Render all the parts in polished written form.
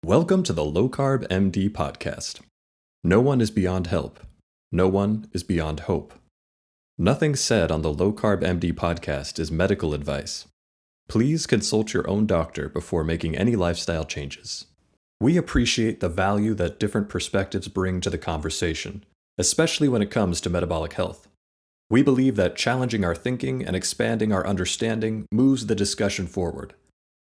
Welcome to the Low Carb MD podcast. No one is beyond help. No one is beyond hope. Nothing said on the Low Carb MD podcast is medical advice. Please consult your own doctor before making any lifestyle changes. We appreciate the value that different perspectives bring to the conversation, especially when it comes to metabolic health. We believe that challenging our thinking and expanding our understanding moves the discussion forward.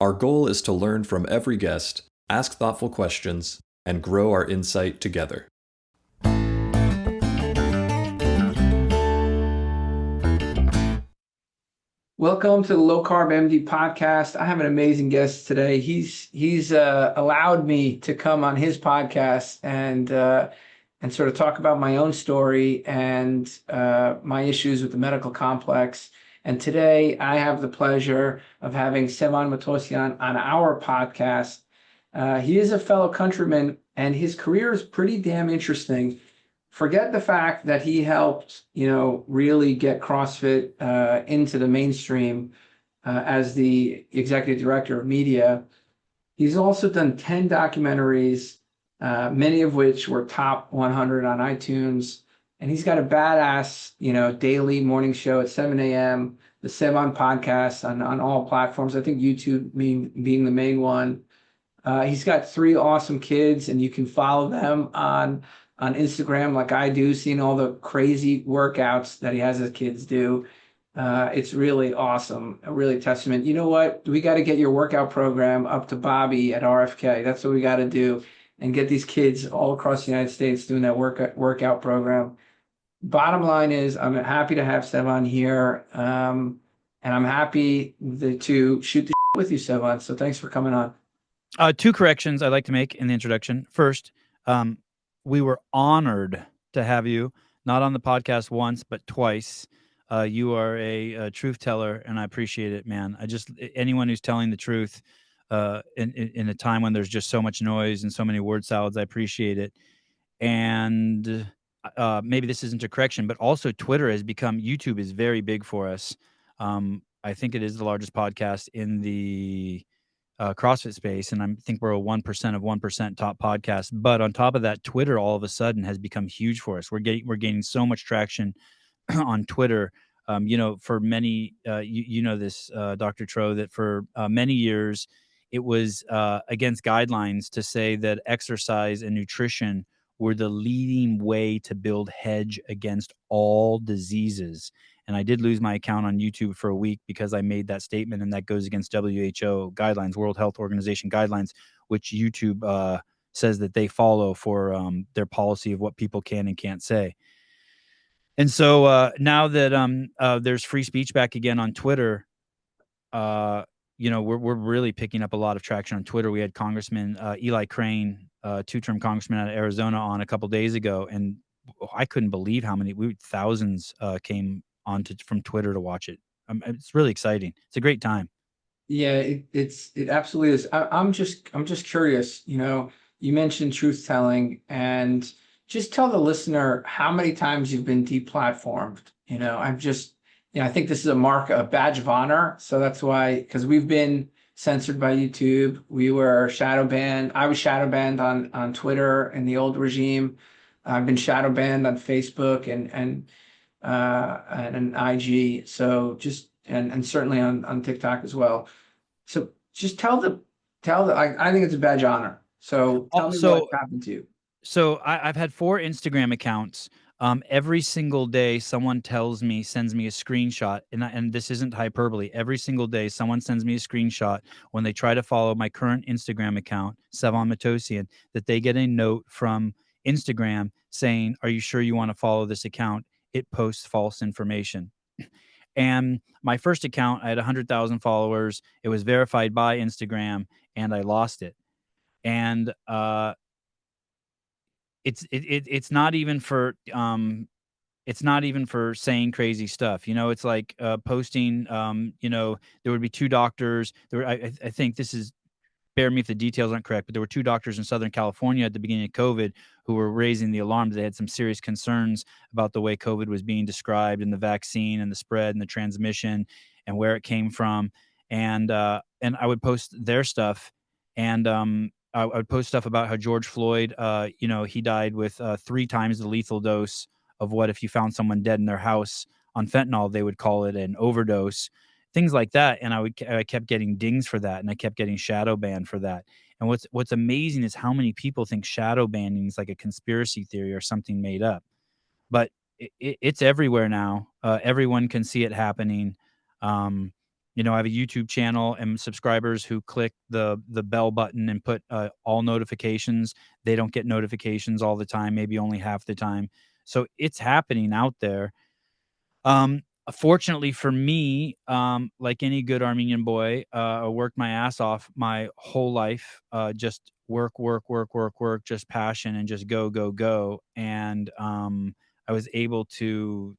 Our goal is to learn from every guest, ask thoughtful questions, and grow our insight together. Welcome to the Low Carb MD podcast. I have an amazing guest today. He's allowed me to come on his podcast and sort of talk about my own story and my issues with the medical complex. And today I have the pleasure of having Sevan Matossian on our podcast. He is a fellow countryman, and his career is pretty damn interesting. Forget the fact that he helped, really get CrossFit into the mainstream as the executive director of media. He's also done 10 documentaries, many of which were top 100 on iTunes. And he's got a badass, daily morning show at 7 a.m., the Sevan podcast on all platforms. I think YouTube being the main one. He's got 3 awesome kids, and you can follow them on Instagram like I do, seeing all the crazy workouts that he has his kids do. It's really awesome, a really testament. You know what? We got to get your workout program up to Bobby at RFK. That's what we got to do, and get these kids all across the United States doing that workout program. Bottom line is, I'm happy to have Sevan here, and I'm happy to shoot the with you, Sevan. So thanks for coming on. 2 corrections I'd like to make in the introduction. First, we were honored to have you, not on the podcast once, but twice. You are a truth teller, and I appreciate it, man. Anyone who's telling the truth in a time when there's just so much noise and so many word salads, I appreciate it. And maybe this isn't a correction, but also YouTube is very big for us. I think it is the largest podcast in the CrossFit space, and I think we're a 1% of 1% top podcast. But on top of that, Twitter all of a sudden has become huge for us. We're gaining so much traction on Twitter. For many, this, Dr. Tro, that for many years it was against guidelines to say that exercise and nutrition were the leading way to build hedge against all diseases. And I did lose my account on YouTube for a week because I made that statement, and that goes against WHO guidelines, World Health Organization guidelines, which YouTube says that they follow for their policy of what people can and can't say. And so now that there's free speech back again on Twitter, we're really picking up a lot of traction on Twitter. We had Congressman Eli Crane, 2-term congressman out of Arizona, on a couple days ago, and I couldn't believe how many thousands came from Twitter to watch it. It's really exciting. It's a great time. Yeah, it absolutely is. I'm just curious. You mentioned truth telling, and just tell the listener how many times you've been deplatformed. I think this is a badge of honor. So that's why, because we've been censored by YouTube. We were shadow banned. I was shadow banned on Twitter in the old regime. I've been shadow banned on Facebook and IG. So and certainly on TikTok as well. So just tell I think it's a badge of honor. So tell me what happened to you. So I've had 4 Instagram accounts. Every single day, someone sends me a screenshot, and this isn't hyperbole. Every single day, someone sends me a screenshot when they try to follow my current Instagram account, Sevan Matossian, that they get a note from Instagram saying, "Are you sure you want to follow this account? It posts false information." And my first account, I had 100,000 followers. It was verified by Instagram, and I lost it. And it's not even for saying crazy stuff. It's like posting. There would be 2 doctors. I think this is. Bear me if the details aren't correct, but there were 2 doctors in Southern California at the beginning of COVID who were raising the alarm that they had some serious concerns about the way COVID was being described, and the vaccine and the spread and the transmission and where it came from. And I would post their stuff, and I would post stuff about how George Floyd, he died with 3 times the lethal dose of what if you found someone dead in their house on fentanyl, they would call it an overdose, things like that. And I kept getting dings for that, and I kept getting shadow banned for that. And what's amazing is how many people think shadow banning is like a conspiracy theory or something made up, but it's everywhere now. Everyone can see it happening. I have a YouTube channel, and subscribers who click the bell button and put all notifications, they don't get notifications all the time, maybe only half the time. So it's happening out there. Fortunately for me, like any good Armenian boy, I worked my ass off my whole life. Just work, work, work, work, work, just passion and just go, go, go. And I was able to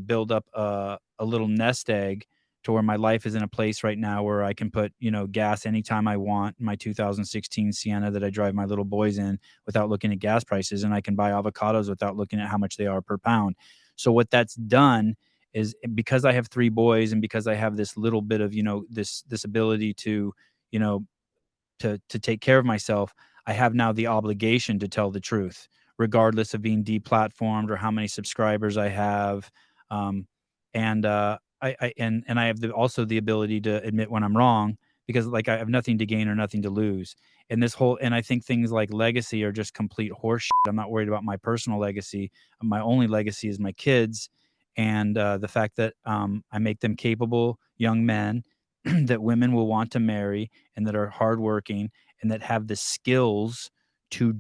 build up a little nest egg to where my life is in a place right now where I can put, gas anytime I want in my 2016 Sienna that I drive my little boys in without looking at gas prices. And I can buy avocados without looking at how much they are per pound. So what that's done is, because I have 3 boys and because I have this little bit of, this ability to, you know, to take care of myself, I have now the obligation to tell the truth, regardless of being deplatformed or how many subscribers I have. And I have also the ability to admit when I'm wrong, because like I have nothing to gain or nothing to lose. And I think things like legacy are just complete horseshit. I'm not worried about my personal legacy. My only legacy is my kids, and the fact that I make them capable young men that women will want to marry, and that are hardworking, and that have the skills to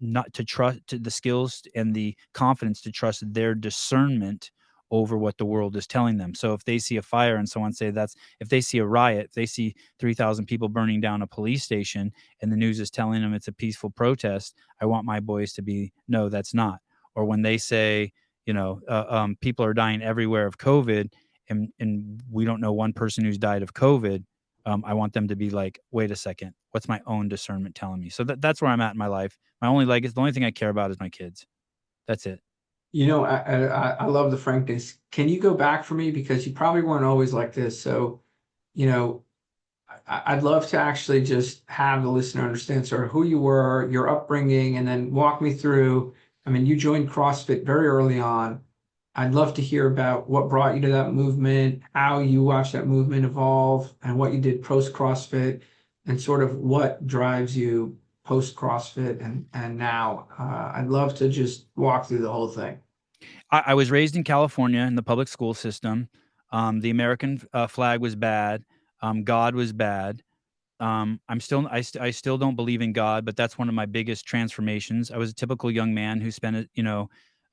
not to trust to the skills and the confidence to trust their discernment over what the world is telling them. So if they see a fire and someone say if they see a riot, if they see 3,000 people burning down a police station and the news is telling them it's a peaceful protest, I want my boys to be, no, that's not. Or when they say, people are dying everywhere of COVID, and we don't know one person who's died of COVID, I want them to be like, wait a second, what's my own discernment telling me? So that's where I'm at in my life. My only legacy, the only thing I care about is my kids. That's it. I love the frankness. Can you go back for me? Because you probably weren't always like this. So, you know, I'd love to actually just have the listener understand sort of who you were, your upbringing, and then walk me through. I mean, you joined CrossFit very early on. I'd love to hear about what brought you to that movement, how you watched that movement evolve, and what you did post CrossFit, and sort of what drives you post CrossFit and now. I'd love to just walk through the whole thing. I was raised in California in the public school system. The American flag was bad. God was bad. I still don't believe in God, but that's one of my biggest transformations. I was a typical young man who spent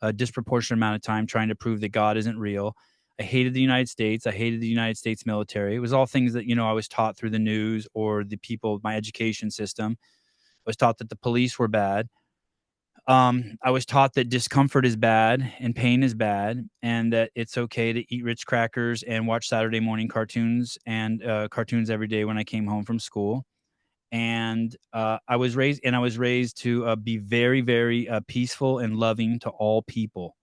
a disproportionate amount of time trying to prove that God isn't real. I hated the United States. I hated the United States military. It was all things that, I was taught through the news or the people, my education system. I was taught that the police were bad. I was taught that discomfort is bad and pain is bad, and that it's okay to eat Ritz crackers and watch Saturday morning cartoons and cartoons every day when I came home from school. And I was raised to be very, very peaceful and loving to all people.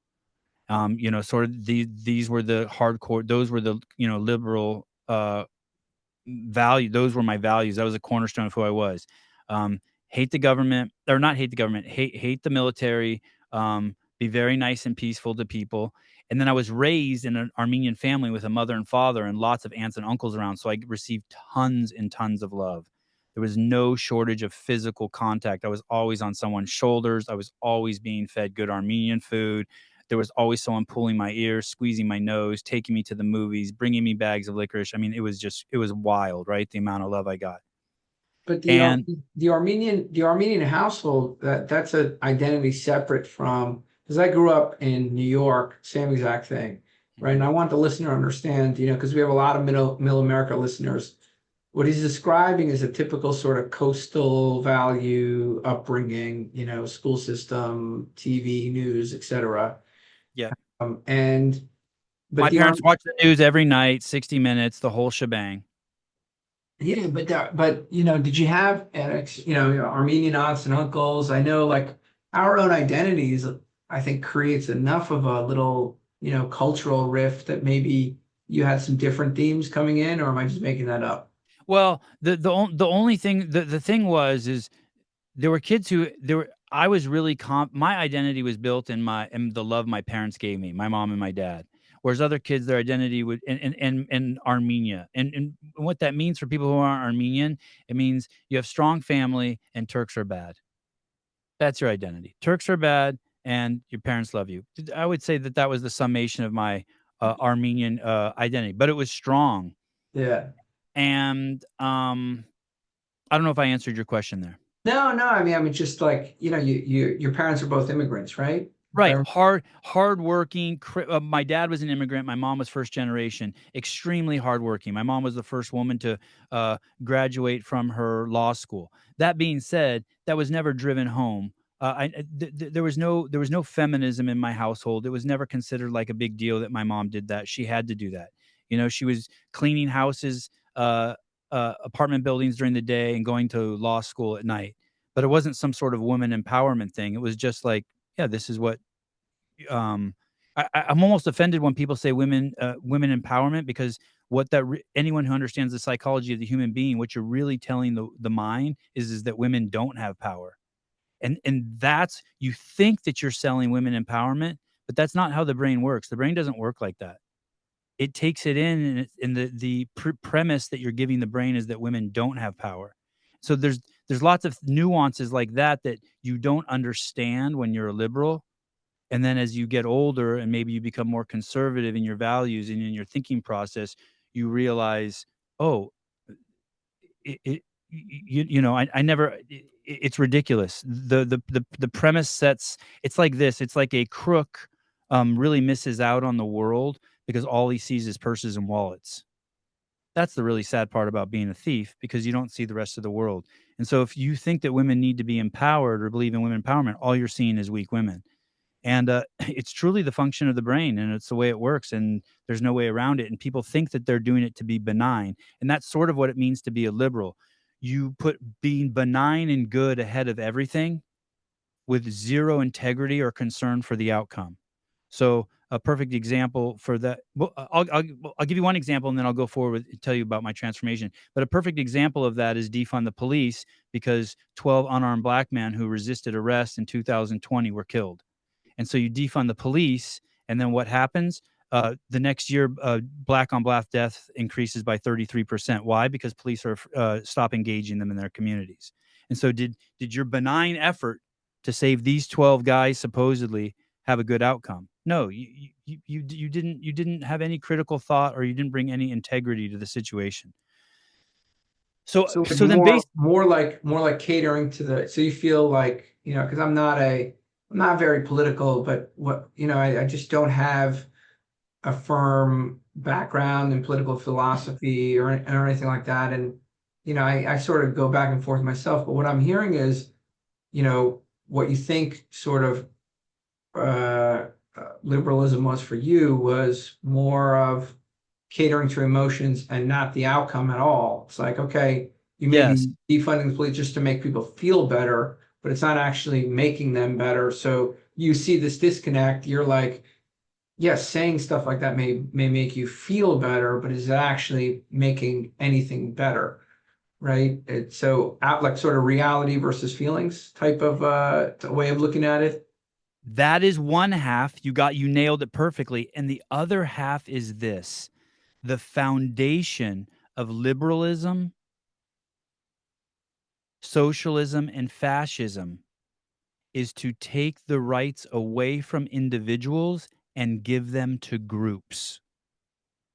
Sort of these were the hardcore. Those were the liberal value. Those were my values. That was a cornerstone of who I was. Hate the government, or not hate the government, hate the military, be very nice and peaceful to people. And then I was raised in an Armenian family with a mother and father and lots of aunts and uncles around. So I received tons and tons of love. There was no shortage of physical contact. I was always on someone's shoulders. I was always being fed good Armenian food. There was always someone pulling my ears, squeezing my nose, taking me to the movies, bringing me bags of licorice. I mean, it was wild, right? The amount of love I got. But And the Armenian household, that's an identity separate from, because I grew up in New York, same exact thing, right? And I want the listener to understand, because we have a lot of middle America listeners. What he's describing is a typical sort of coastal value upbringing, school system, TV, news, etc. yeah, But my parents watched the news every night, 60 Minutes, the whole shebang. Yeah, but did you have Armenian aunts and uncles? I know, like, our own identities, I think, creates enough of a little cultural rift that maybe you had some different themes coming in, or am I just making that up? Well, the only thing the thing is there were kids who there were I was really my identity was built in the love my parents gave me, my mom and my dad. Whereas other kids, their identity would in Armenia. And what that means for people who aren't Armenian, it means you have strong family and Turks are bad. That's your identity. Turks are bad and your parents love you. I would say that that was the summation of my Armenian identity, but it was strong. Yeah. And I don't know if I answered your question there. No, no. I mean, just like, your parents are both immigrants, right? Right. Hardworking. My dad was an immigrant. My mom was first generation. Extremely hardworking. My mom was the first woman to graduate from her law school. That being said, that was never driven home. There was no feminism in my household. It was never considered like a big deal that my mom did that. She had to do that. She was cleaning houses, apartment buildings during the day, and going to law school at night. But it wasn't some sort of woman empowerment thing. It was just like, yeah, this is what um I'm almost offended when people say women empowerment, because anyone who understands the psychology of the human being, what you're really telling the mind is that women don't have power. And that's, you think that you're selling women empowerment, but that's not how the brain works. The brain doesn't work like that. It takes it in, and the premise that you're giving the brain is that women don't have power. So there's lots of nuances like that that you don't understand when you're a liberal. And then as you get older and maybe you become more conservative in your values and in your thinking process, you realize, oh, I never, it's ridiculous. The premise sets, it's like this, it's like a crook really misses out on the world because all he sees is purses and wallets. That's the really sad part about being a thief, because you don't see the rest of the world. And so if you think that women need to be empowered or believe in women empowerment, all you're seeing is weak women. And it's truly the function of the brain, and it's the way it works, and there's no way around it. And people think that they're doing it to be benign, and that's sort of what it means to be a liberal. You put being benign and good ahead of everything, with zero integrity or concern for the outcome. So a perfect example for that. Well, I'll give you one example, and then I'll go forward and tell you about my transformation. But a perfect example of that is defund the police, because 12 unarmed black men who resisted arrest in 2020 were killed. And so you defund the police, and then what happens? The next year, black on black death increases by 33%. Why? Because police are stop engaging them in their communities. And so did your benign effort to save these 12 guys supposedly have a good outcome? No, you didn't have any critical thought, or you didn't bring any integrity to the situation. So like then more like catering to the, so you feel like, because I'm not very political, but I just don't have a firm background in political philosophy or anything like that. And, I sort of go back and forth myself, but what I'm hearing is, what you think sort of liberalism was for you was more of catering to emotions and not the outcome at all. It's like, okay, you may Yes. be defunding the police just to make people feel better, but it's not actually making them better. So you see this disconnect. You're like, yes, saying stuff like that may make you feel better, but is it actually making anything better? Right? It's so out, like sort of reality versus feelings type of way of looking at it. That is one half. You nailed it perfectly. And the other half is this: the foundation of liberalism, socialism, and fascism is to take the rights away from individuals and give them to groups.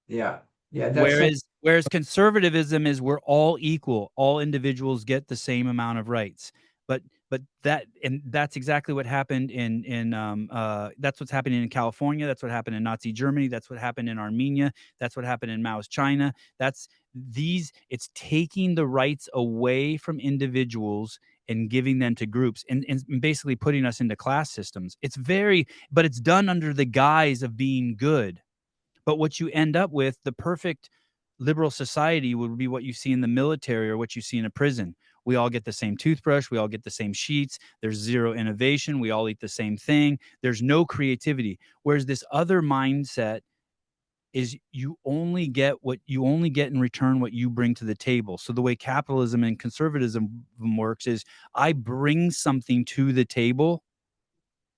Yeah. Yeah. That's Whereas conservatism is we're all equal. All individuals get the same amount of rights. But that's exactly what happened that's what's happening in California. That's what happened in Nazi Germany. That's what happened in Armenia. That's what happened in Mao's China. It's taking the rights away from individuals and giving them to groups, and basically putting us into class systems. But it's done under the guise of being good. But what you end up with, the perfect liberal society, would be what you see in the military or what you see in a prison. We all get the same toothbrush. We all get the same sheets. There's zero innovation. We all eat the same thing. There's no creativity. Whereas this other mindset is you only get in return what you bring to the table. So the way capitalism and conservatism works is I bring something to the table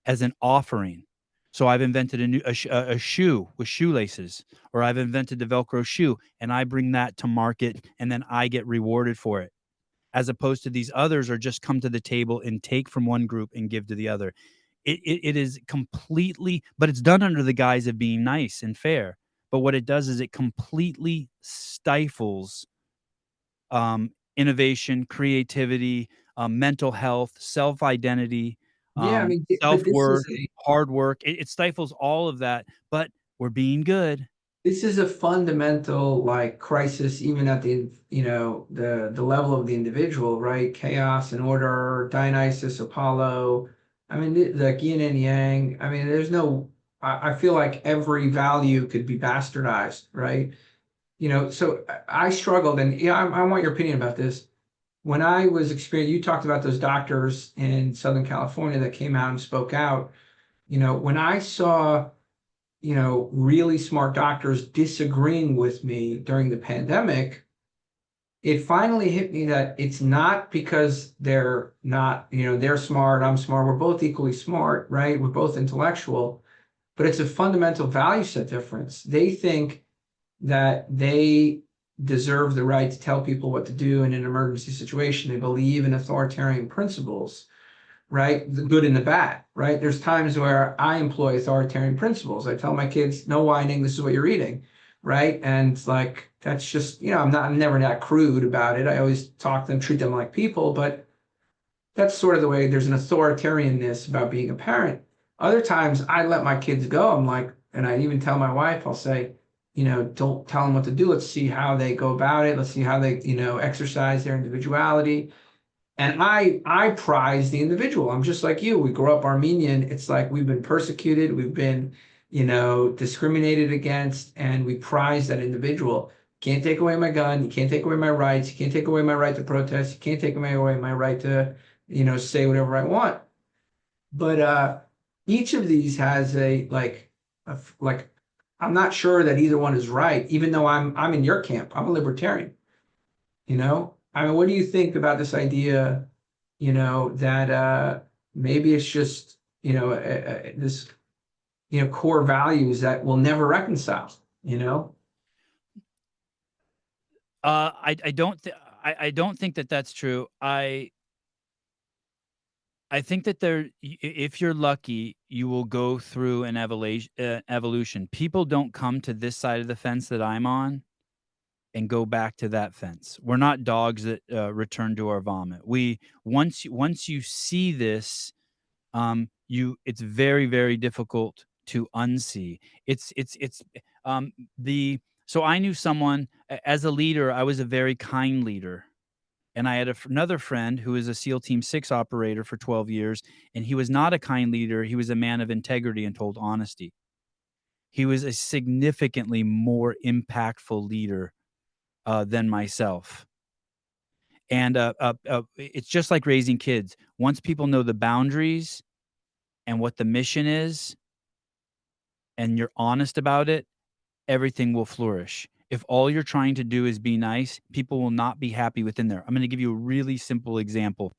as an offering. So I've invented a shoe with shoelaces, or I've invented the Velcro shoe, and I bring that to market, and then I get rewarded for it. As opposed to these others are just come to the table and take from one group and give to the other. It is completely, but it's done under the guise of being nice and fair. But what it does is it completely stifles innovation, creativity, mental health, self-identity, Yeah, I mean, but this is self-worth, hard work. It stifles all of that, but we're being good. this is a fundamental like crisis, even at the the level of the individual, right? Chaos and order, Dionysus, Apollo. I mean, the yin and yang. I mean, there's no. I feel like every value could be bastardized, right? So I struggled, and yeah, I want your opinion about this. When I was experiencing, you talked about those doctors in Southern California that came out and spoke out. When I saw really smart doctors disagreeing with me during the pandemic, it finally hit me that it's not because they're not, they're smart, I'm smart, we're both equally smart, right? We're both intellectual, but it's a fundamental value set difference. They think that they deserve the right to tell people what to do in an emergency situation. They believe in authoritarian principles, right? The good and the bad, right? There's times where I employ authoritarian principles. I tell my kids, no whining, this is what you're eating, right? And it's like, that's just, I'm never that crude about it. I always talk to them, treat them like people, but that's sort of the way there's an authoritarianness about being a parent. Other times I let my kids go. I'm like, and I even tell my wife, I'll say, don't tell them what to do. Let's see how they go about it. Let's see how they, exercise their individuality. And I prize the individual. I'm just like you. We grow up Armenian. It's like we've been persecuted, we've been, discriminated against, and we prize that individual. Can't take away my gun. You can't take away my rights. You can't take away my right to protest. You can't take away my right to, say whatever I want. But each of these has like I'm not sure that either one is right, even though I'm in your camp. I'm a libertarian. I mean, what do you think about this idea, that maybe it's just, this, core values that will never reconcile, I don't think that that's true. I think that if you're lucky, you will go through an evolution. People don't come to this side of the fence that I'm on and go back to that fence. We're not dogs that return to our vomit. Once you see this, it's very, very difficult to unsee. So I knew someone as a leader. I was a very kind leader. And I had another friend who was a SEAL Team 6 operator for 12 years, and he was not a kind leader. He was a man of integrity and told honesty. He was a significantly more impactful leader than myself. And it's just like raising kids. Once people know the boundaries and what the mission is, and you're honest about it, everything will flourish. If all you're trying to do is be nice, people will not be happy within there. I'm going to give you a really simple example.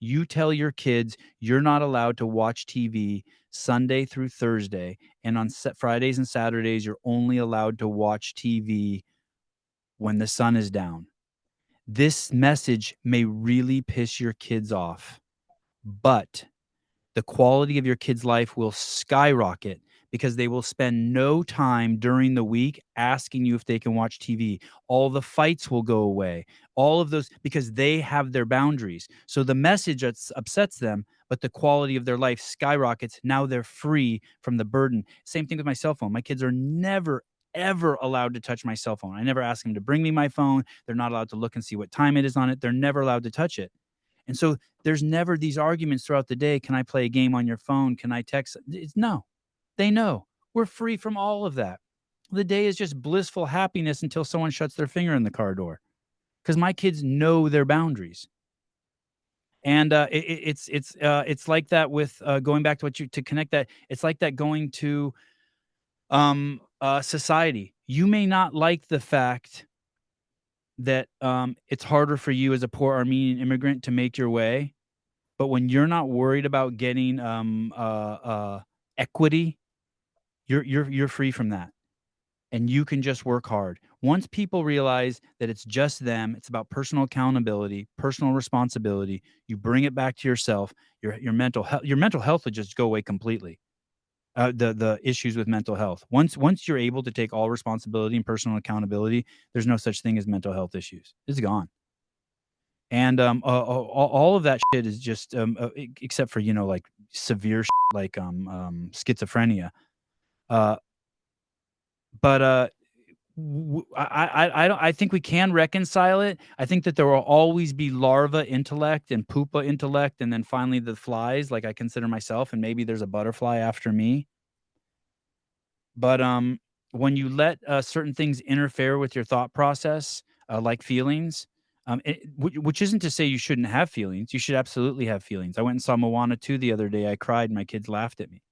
You tell your kids you're not allowed to watch TV Sunday through Thursday, and on Fridays and Saturdays, you're only allowed to watch TV when the sun is down. This message may really piss your kids off, but the quality of your kid's life will skyrocket because they will spend no time during the week asking you if they can watch TV. All the fights will go away. All of those, because they have their boundaries. So the message upsets them, but the quality of their life skyrockets. Now they're free from the burden. Same thing with my cell phone. My kids are never, ever allowed to touch my cell phone. I never ask them to bring me my phone. They're not allowed to look and see what time it is on it. They're never allowed to touch it. And so there's never these arguments throughout the day. Can I play a game on your phone? Can I text? No, they know we're free from all of that. The day is just blissful happiness until someone shuts their finger in the car door, because my kids know their boundaries. And it's like that with going back to to connect that. It's like that going to society. You may not like the fact that it's harder for you as a poor Armenian immigrant to make your way, but when you're not worried about getting equity, you're free from that, and you can just work hard. Once people realize that it's just them, it's about personal accountability, personal responsibility. You bring it back to yourself. Your mental health will just go away completely. The issues with mental health. Once you're able to take all responsibility and personal accountability, there's no such thing as mental health issues. It's gone. And all of that shit is just except for like severe shit, like schizophrenia. But I think we can reconcile it. I think that there will always be larva intellect and pupa intellect, and then finally the flies, like I consider myself, and maybe there's a butterfly after me. But when you let certain things interfere with your thought process, like feelings, which isn't to say you shouldn't have feelings. You should absolutely have feelings. I went and saw Moana 2 the other day. I cried. My kids laughed at me.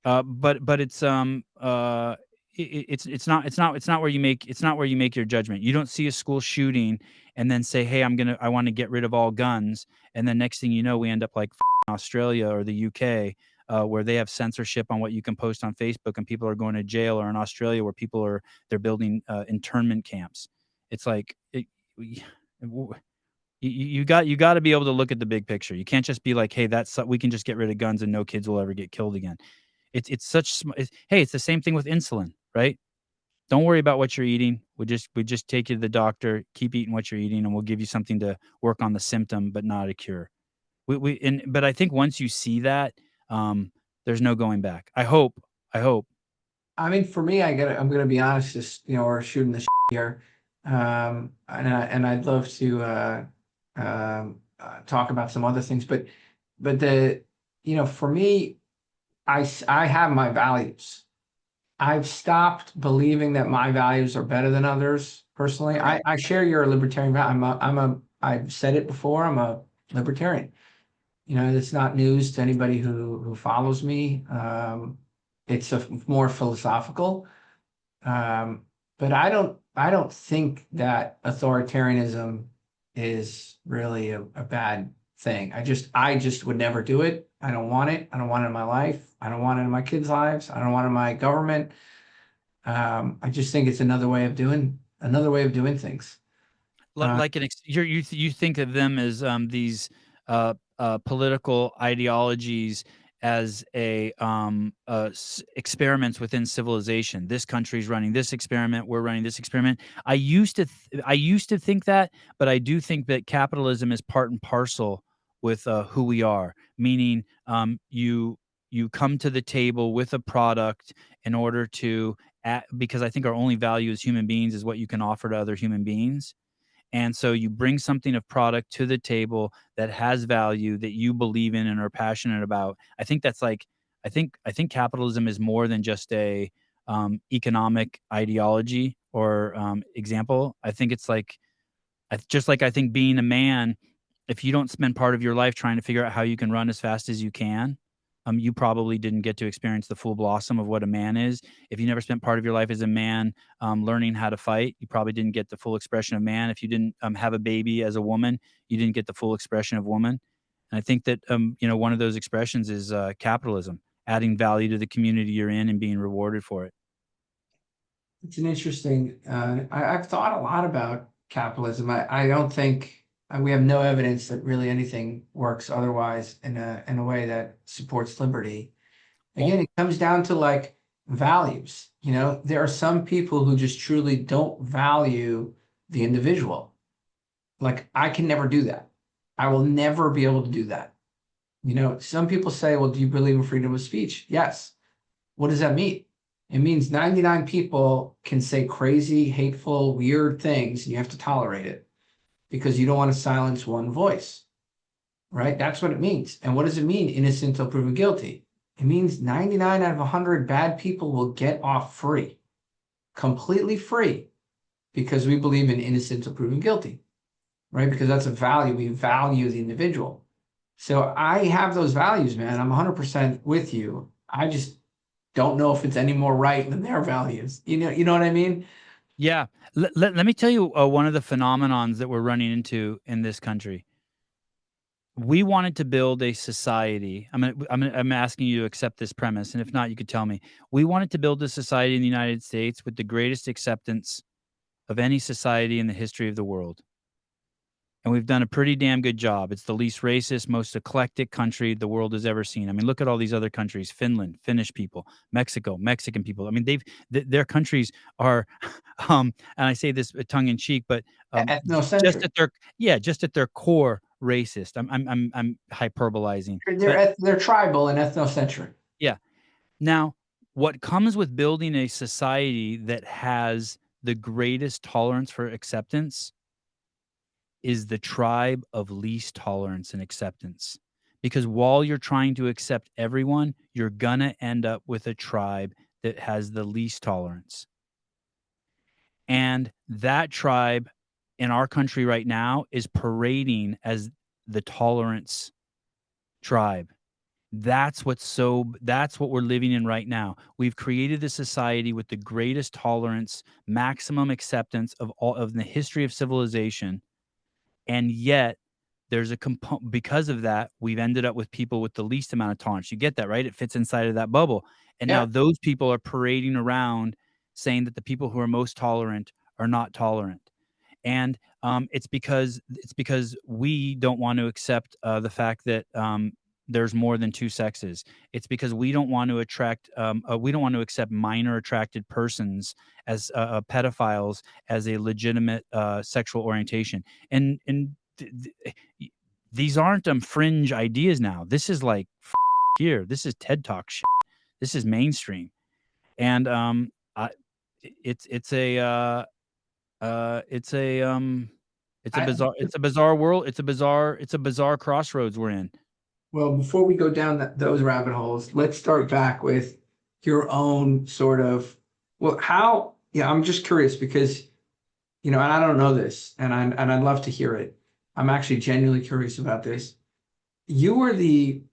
But it's not where you make your judgment. You don't see a school shooting and then say, "Hey, I want to get rid of all guns," and then next thing you know, we end up like Australia or the UK, where they have censorship on what you can post on Facebook, and people are going to jail, or in Australia where they're building internment camps. It's like you got to be able to look at the big picture. You can't just be like, "Hey, we can just get rid of guns and no kids will ever get killed again." Hey, it's the same thing with insulin, right? Don't worry about what you're eating. We just take you to the doctor, keep eating what you're eating, and we'll give you something to work on the symptom, but not a cure. But I think once you see that, there's no going back. I hope. I mean, for me, I'm gonna be honest, just we're shooting the shit here, and I'd love to talk about some other things, but for me, I have my values. I've stopped believing that my values are better than others. Personally, I share your libertarian value. I've said it before. I'm a libertarian. It's not news to anybody who follows me. It's more philosophical. But I don't think that authoritarianism is really a bad thing. I just would never do it. I don't want it. I don't want it in my life. I don't want it in my kids' lives. I don't want it in my government. I just think it's another way of doing things. You think of them as these political ideologies as experiments within civilization. This country's running this experiment. We're running this experiment. I used to think that, but I do think that capitalism is part and parcel with who we are. Meaning, you come to the table with a product in order to, because I think our only value as human beings is what you can offer to other human beings. And so you bring something of product to the table that has value, that you believe in and are passionate about. I think that's like, I think capitalism is more than just a economic ideology or example. I think it's like, just like I think being a man, if you don't spend part of your life trying to figure out how you can run as fast as you can, you probably didn't get to experience the full blossom of what a man is. If you never spent part of your life as a man learning how to fight, you probably didn't get the full expression of man. If you didn't have a baby as a woman, you didn't get the full expression of woman. And I think that one of those expressions is capitalism, adding value to the community you're in and being rewarded for it. It's an interesting. I've thought a lot about capitalism. I don't think we have no evidence that really anything works otherwise in a way that supports liberty. Again, it comes down to like values. There are some people who just truly don't value the individual. Like, I can never do that. I will never be able to do that. Some people say, well, do you believe in freedom of speech? Yes. What does that mean? It means 99 people can say crazy, hateful, weird things, and you have to tolerate it because you don't want to silence one voice, right? That's what it means. And what does it mean, innocent until proven guilty? It means 99 out of 100 bad people will get off free, completely free, because we believe in innocent until proven guilty, right? Because that's a value. We value the individual. So I have those values, man. I'm 100% with you. I just don't know if it's any more right than their values. You know what I mean? Yeah. Let me tell you one of the phenomenons that we're running into in this country. We wanted to build a society. I'm asking you to accept this premise, and if not, you could tell me. We wanted to build a society in the United States with the greatest acceptance of any society in the history of the world. And we've done a pretty damn good job. It's the least racist, most eclectic country the world has ever seen. I mean, look at all these other countries: Finland, Finnish people; Mexico, Mexican people. I mean, their countries are, and I say this tongue in cheek, but just Ethnocentric. just at their core, racist. I'm hyperbolizing, but They're tribal and ethnocentric. yeah. Now, what comes with building a society that has the greatest tolerance for acceptance is the tribe of least tolerance and acceptance. Because while you're trying to accept everyone, you're gonna end up with a tribe that has the least tolerance. And that tribe in our country right now is parading as the tolerance tribe. That's what we're living in right now. We've created a society with the greatest tolerance, maximum acceptance of all of the history of civilization. And yet there's a component because of that, we've ended up with people with the least amount of tolerance. You get that, right? It fits inside of that bubble. And Yeah. now those people are parading around saying that the people who are most tolerant are not tolerant. And it's because we don't want to accept the fact that there's more than two sexes. It's because we don't want to we don't want to accept minor attracted persons as pedophiles as a legitimate sexual orientation. And these aren't fringe ideas now. This is like here. This is TED Talk shit. This is mainstream. And it's a bizarre world. It's a bizarre crossroads we're in. Well, before we go down those rabbit holes, let's start back with your own sort of, I'm just curious because, and I don't know this, and I'd love to hear it. I'm actually genuinely curious about this. You were the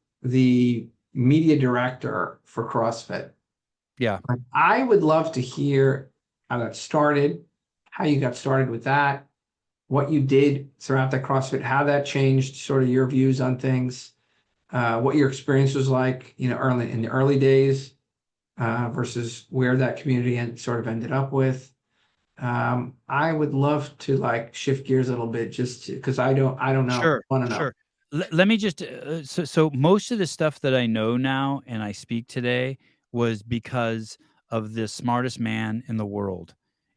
media director for CrossFit. Yeah. I would love to hear how that started, how you got started with that, what you did throughout the CrossFit, how that changed sort of your views on things, what your experience was like, early in the early days, versus where that community sort of ended up with. I would love to shift gears a little bit just because I don't know. Sure. Want to know. Sure. Let me just so most of the stuff that I know now and I speak today was because of the smartest man in the world.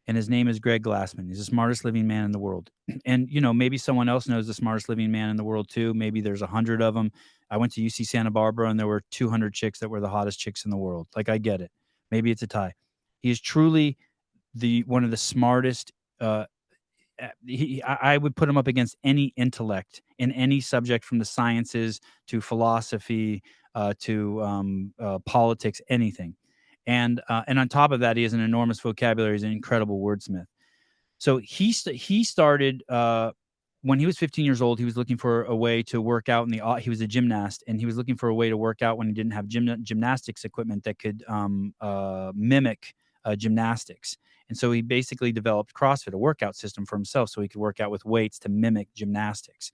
And his name is Greg Glassman. He's the smartest living man in the world. And maybe someone else knows the smartest living man in the world too. Maybe there's 100 of them. I went to UC Santa Barbara and there were 200 chicks that were the hottest chicks in the world. I get it. Maybe it's a tie. He is truly one of the smartest. I would put him up against any intellect in any subject, from the sciences to philosophy to politics, anything. And on top of that, he has an enormous vocabulary. He's an incredible wordsmith. So he started when he was 15 years old. He was looking for a way to work out he was a gymnast, and he was looking for a way to work out when he didn't have gymnastics equipment that could mimic gymnastics. And so he basically developed CrossFit, a workout system for himself, so he could work out with weights to mimic gymnastics.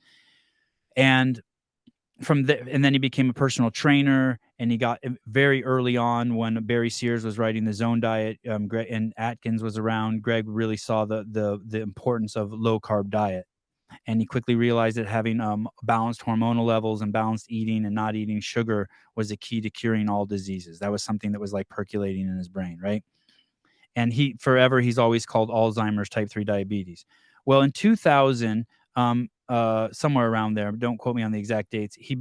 And then he became a personal trainer, and he got very early on when Barry Sears was writing the Zone Diet, and Atkins was around. Greg really saw the importance of low carb diet, and he quickly realized that having balanced hormonal levels and balanced eating and not eating sugar was the key to curing all diseases. That was something that was percolating in his brain, right? And he's always called Alzheimer's type 3 diabetes. Well, in 2000, somewhere around there, don't quote me on the exact dates, he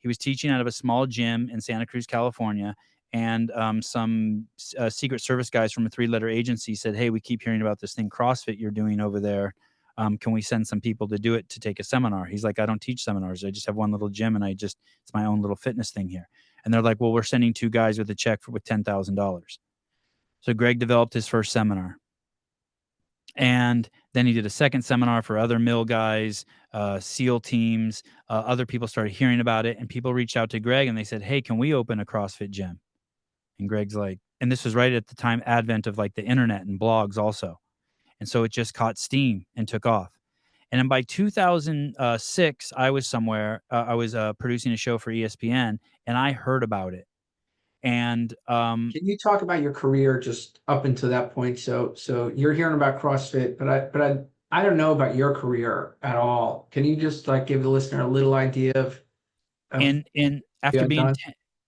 was teaching out of a small gym in Santa Cruz, California, and some Secret Service guys from a 3-letter agency said, "Hey, we keep hearing about this thing CrossFit you're doing over there. Can we send some people to do it, to take a seminar?" He's like, "I don't teach seminars. I just have one little gym, and it's my own little fitness thing here." And they're like, "Well, we're sending 2 guys with a check with $10,000. So Greg developed his first seminar. And then he did a second seminar for other mill guys, SEAL teams. Other people started hearing about it, and people reached out to Greg and they said, "Hey, can we open a CrossFit gym?" And Greg's like, and this was right at the time advent of like the internet and blogs also. And so it just caught steam and took off. And then by 2006, I was somewhere, I was producing a show for ESPN, and I heard about it. And Can you talk about your career just up until that point? So you're hearing about CrossFit, but I don't know about your career at all. Can you just like give the listener a little idea of and after being done?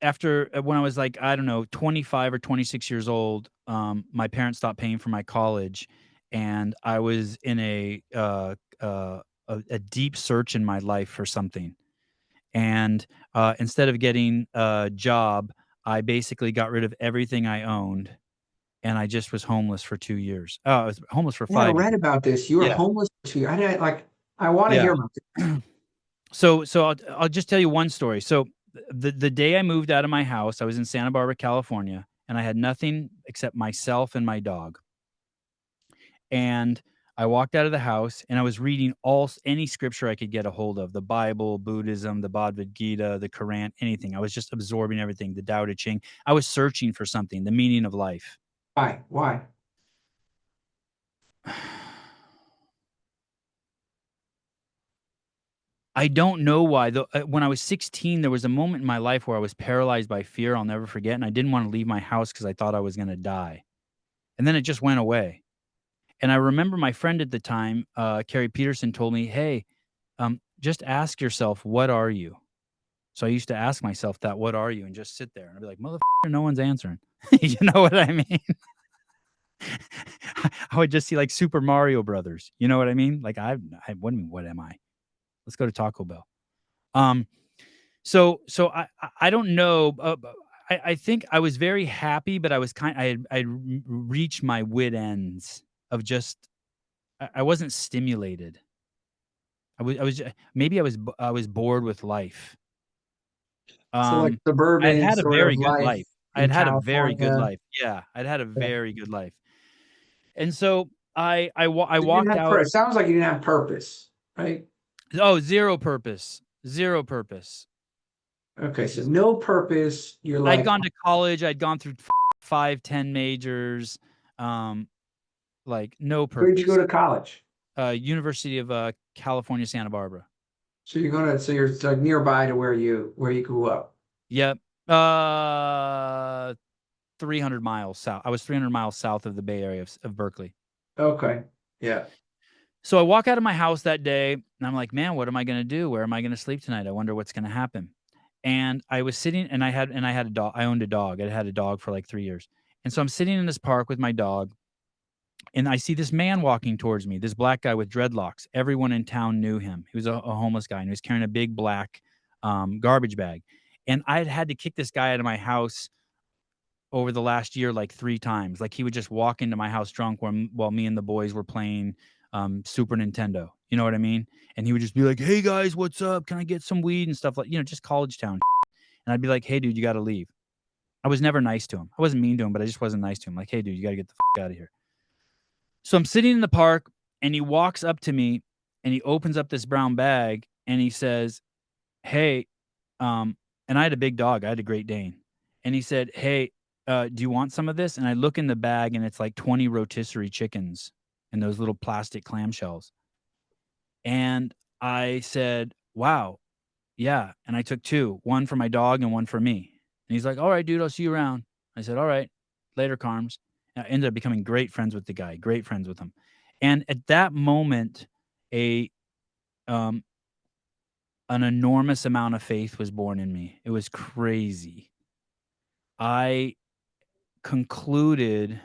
after when I was like, I don't know, 25 or 26 years old, my parents stopped paying for my college, and I was in a deep search in my life for something. And instead of getting a job, I basically got rid of everything I owned, and I just was homeless for 2 years. Oh, I was homeless for Yeah, I 5 years. read about this. You were Yeah. homeless for 2 years. I didn't like. I want to Yeah. hear about this. So I'll just tell you one story. So the day I moved out of my house, I was in Santa Barbara, California, and I had nothing except myself and my dog. And I walked out of the house, and I was reading any scripture I could get a hold of: the Bible, Buddhism, the Bhagavad Gita, the Quran, anything. I was just absorbing everything, the Tao Te Ching. I was searching for something, the meaning of life. Why? I don't know why. When I was 16, there was a moment in my life where I was paralyzed by fear I'll never forget, and I didn't want to leave my house because I thought I was going to die. And then it just went away. And I remember my friend at the time, Carrie Peterson, told me, "Hey, just ask yourself, what are you?" So I used to ask myself that, "What are you?" and just sit there, and I'd be like, "Motherfucker, no one's answering." You know what I mean? I would just see like Super Mario Brothers. You know what I mean? Like what am I? Let's go to Taco Bell. So I don't know. I think I was very happy, but I was I reached my wit ends of just I wasn't stimulated. Maybe I was bored with life. So like I had suburban had a sort of very good life life. I in had had a very good California. life. Yeah, I'd had a Yeah. very good life. And so I You didn't walked have out. it sounds like you didn't have purpose, right? Oh, zero purpose. Zero purpose. Okay, so no purpose. You're I'd like, gone to college. I'd gone through 5, 10 majors. Like no where'd you go purpose. to college? University of California, Santa Barbara. So you're like nearby to where you grew up. Yep. 300 miles south. I was 300 miles south of the Bay Area of Berkeley. Okay. Yeah. So I walk out of my house that day, and I'm like, man, what am I going to do? Where am I going to sleep tonight? I wonder what's going to happen. And I was sitting, and I had a dog. I owned a dog. I had a dog for like 3 years. And so I'm sitting in this park with my dog, and I see this man walking towards me, this black guy with dreadlocks. Everyone in town knew him. He was a homeless guy, and he was carrying a big black garbage bag. And I had to kick this guy out of my house over the last year like 3 times. Like, he would just walk into my house drunk while me and the boys were playing Super Nintendo. You know what I mean? And he would just be like, "Hey guys, what's up? Can I get some weed?" and stuff, like, just college town. And I'd be like, "Hey dude, you got to leave." I was never nice to him. I wasn't mean to him, but I just wasn't nice to him. Like, "Hey dude, you got to get the out of here." So I'm sitting in the park, and he walks up to me, and he opens up this brown bag, and he says, "Hey," and I had a big dog. I had a Great Dane. And he said, "Hey, do you want some of this?" And I look in the bag, and it's like 20 rotisserie chickens in those little plastic clamshells. And I said, "Wow, yeah." And I took 2, one for my dog and one for me. And he's like, "All right, dude, I'll see you around." I said, "All right, later, Carms." And I ended up becoming great friends with the guy, great friends with him. And at that moment, a um, an enormous amount of faith was born in me. It was crazy. I concluded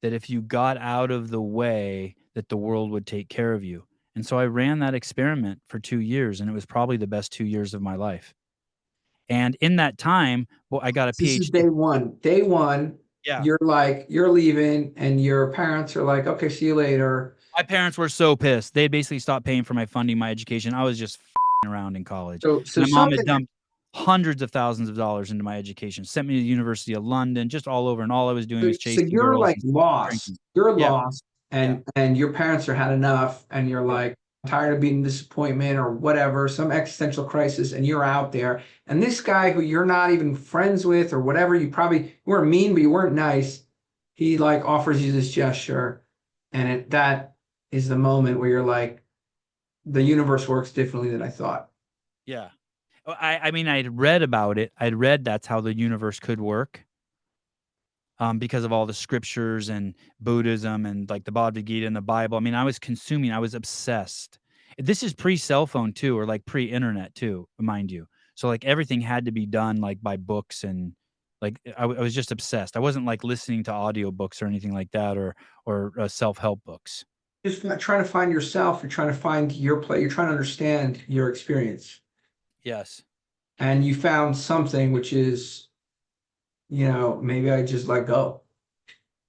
that if you got out of the way, that the world would take care of you. And so I ran that experiment for 2 years, and it was probably the best 2 years of my life. And in that time, well, I got a This is PhD. day one. Day one, Yeah. you're leaving, and your parents are like, "Okay, see you later." My parents were so pissed. They had basically stopped paying for my funding, my education. I was just around in college. So My mom had something. dumped hundreds of thousands of dollars into my education, sent me to the University of London, just all over, and all I was doing was So chasing you're girls like and lost. drinking. You're Yeah, lost, yeah, and your parents are had enough, and you're yeah. like, tired of being disappointment or whatever, some existential crisis, and you're out there. And this guy who you're not even friends with or whatever, you weren't mean, but you weren't nice. He like offers you this gesture, and that is the moment where you're like, the universe works differently than I thought. Yeah. I mean, I'd read about it. I'd read that's how the universe could work. Because of all the scriptures and Buddhism and like the Bhagavad Gita and the Bible. I mean, I was obsessed. This is pre-cell phone too, or like pre-internet too, mind you. So like everything had to be done like by books, and like I was just obsessed. I wasn't like listening to audiobooks or anything like that, or self-help books. Just not trying to find yourself. You're trying to find your place. You're trying to understand your experience. Yes. And you found something which is, maybe I just let go.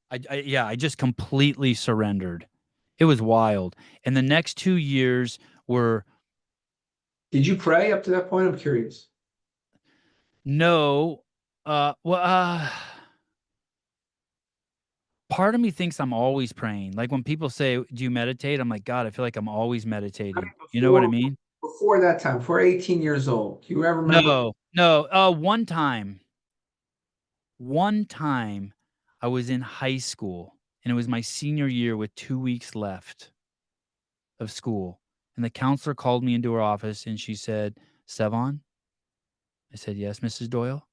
I just completely surrendered. It was wild. And the next 2 years were. Did you pray up to that point? I'm curious. No. Part of me thinks I'm always praying. Like when people say, "Do you meditate?" I'm like, God, I feel like I'm always meditating. You know what I mean? Before that time, before 18 years old, do you ever remember? No. One time I was in high school, and it was my senior year with 2 weeks left of school. And the counselor called me into her office and she said, "Sevan?" I said, "Yes, Mrs. Doyle."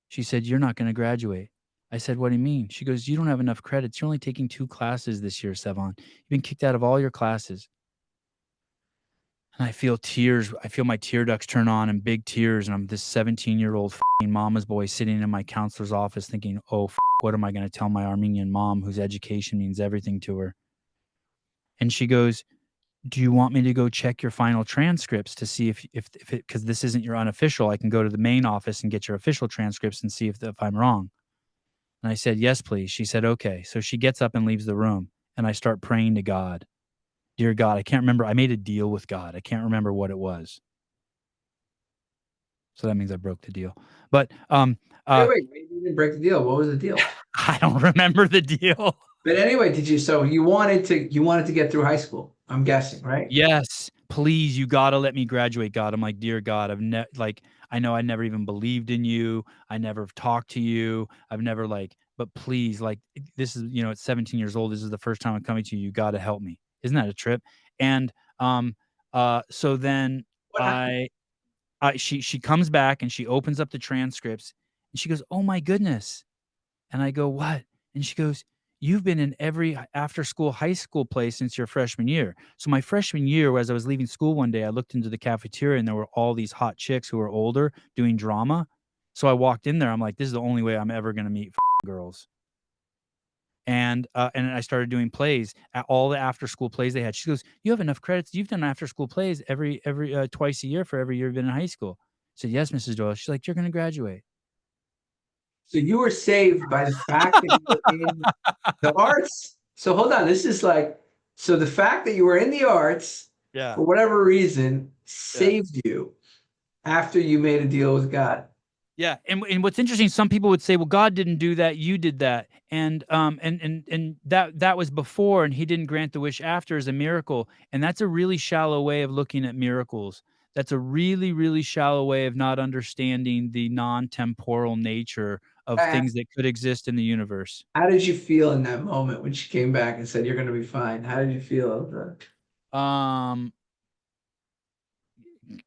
She said, "You're not going to graduate." I said, "What do you mean?" She goes, "You don't have enough credits. You're only taking 2 classes this year, Sevan. You've been kicked out of all your classes." And I feel tears. I feel my tear ducts turn on and big tears. And I'm this 17-year-old mama's boy sitting in my counselor's office thinking, oh, what am I going to tell my Armenian mom whose education means everything to her? And she goes, "Do you want me to go check your final transcripts to see if because this isn't your unofficial, I can go to the main office and get your official transcripts and see if I'm wrong." And I said, "Yes, please." She said, "Okay." So she gets up and leaves the room, and I start praying to God. Dear God, I can't remember. I made a deal with God. I can't remember what it was. So that means I broke the deal. But Wait, maybe you didn't break the deal. What was the deal? I don't remember the deal. But anyway, so you wanted to get through high school, I'm guessing, right? Yes, please, you gotta let me graduate, God. I'm like, dear God, I know I never even believed in you. I never talked to you. I've never but please, this is, at 17 years old, this is the first time I'm coming to you. You gotta help me. Isn't that a trip? And so then she comes back and she opens up the transcripts and she goes, "Oh my goodness." And I go, "What?" And she goes, "You've been in every after school high school play since your freshman year." So my freshman year, as I was leaving school one day, I looked into the cafeteria and there were all these hot chicks who were older doing drama. So I walked in there. I'm like, this is the only way I'm ever going to meet girls. And I started doing plays at all the after school plays they had. She goes, "You have enough credits. You've done after school plays every twice a year for every year you've been in high school." I said, "Yes, Mrs. Doyle." She's like, "You're going to graduate." So you were saved by the fact that you were in the arts. So hold on, this is so the fact that you were in the arts, Yeah. for whatever reason, saved you after you made a deal with God. Yeah, and what's interesting, some people would say, "Well, God didn't do that, you did that." And that was before, and he didn't grant the wish after as a miracle. And that's a really shallow way of looking at miracles. That's a really, really shallow way of not understanding the non-temporal nature of things that could exist in the universe. How did you feel in that moment when she came back and said, "You're going to be fine"? How did you feel?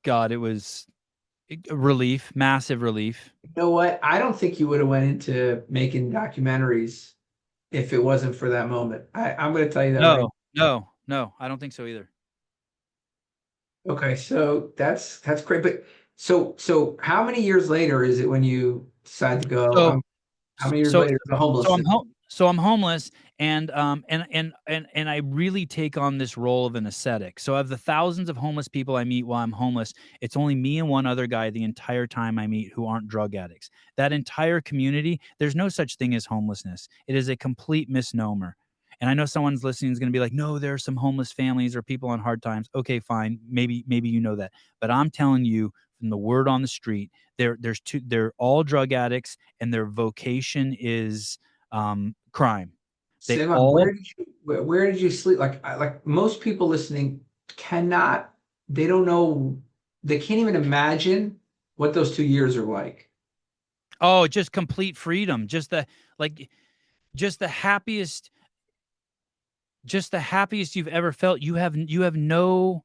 God, it was relief, massive relief. You know what? I don't think you would have went into making documentaries if it wasn't for that moment. I'm going to tell you that right. No, I don't think so either. Okay, so that's great. But so how many years later is it when you decide to go? How many years later is the homelessness? So I'm homeless, and I really take on this role of an ascetic. So of the thousands of homeless people I meet while I'm homeless, it's only me and one other guy the entire time I meet who aren't drug addicts. That entire community, there's no such thing as homelessness. It is a complete misnomer. And I know someone's listening is going to be like, "No, there are some homeless families or people on hard times." Okay, fine. Maybe you know that. But I'm telling you from the word on the street, they're all drug addicts, and their vocation is crime. Sevan, where did you sleep? Like most people listening they don't know, they can't even imagine what those 2 years are like. Oh, just complete freedom. Just the happiest, you've ever felt. You have no.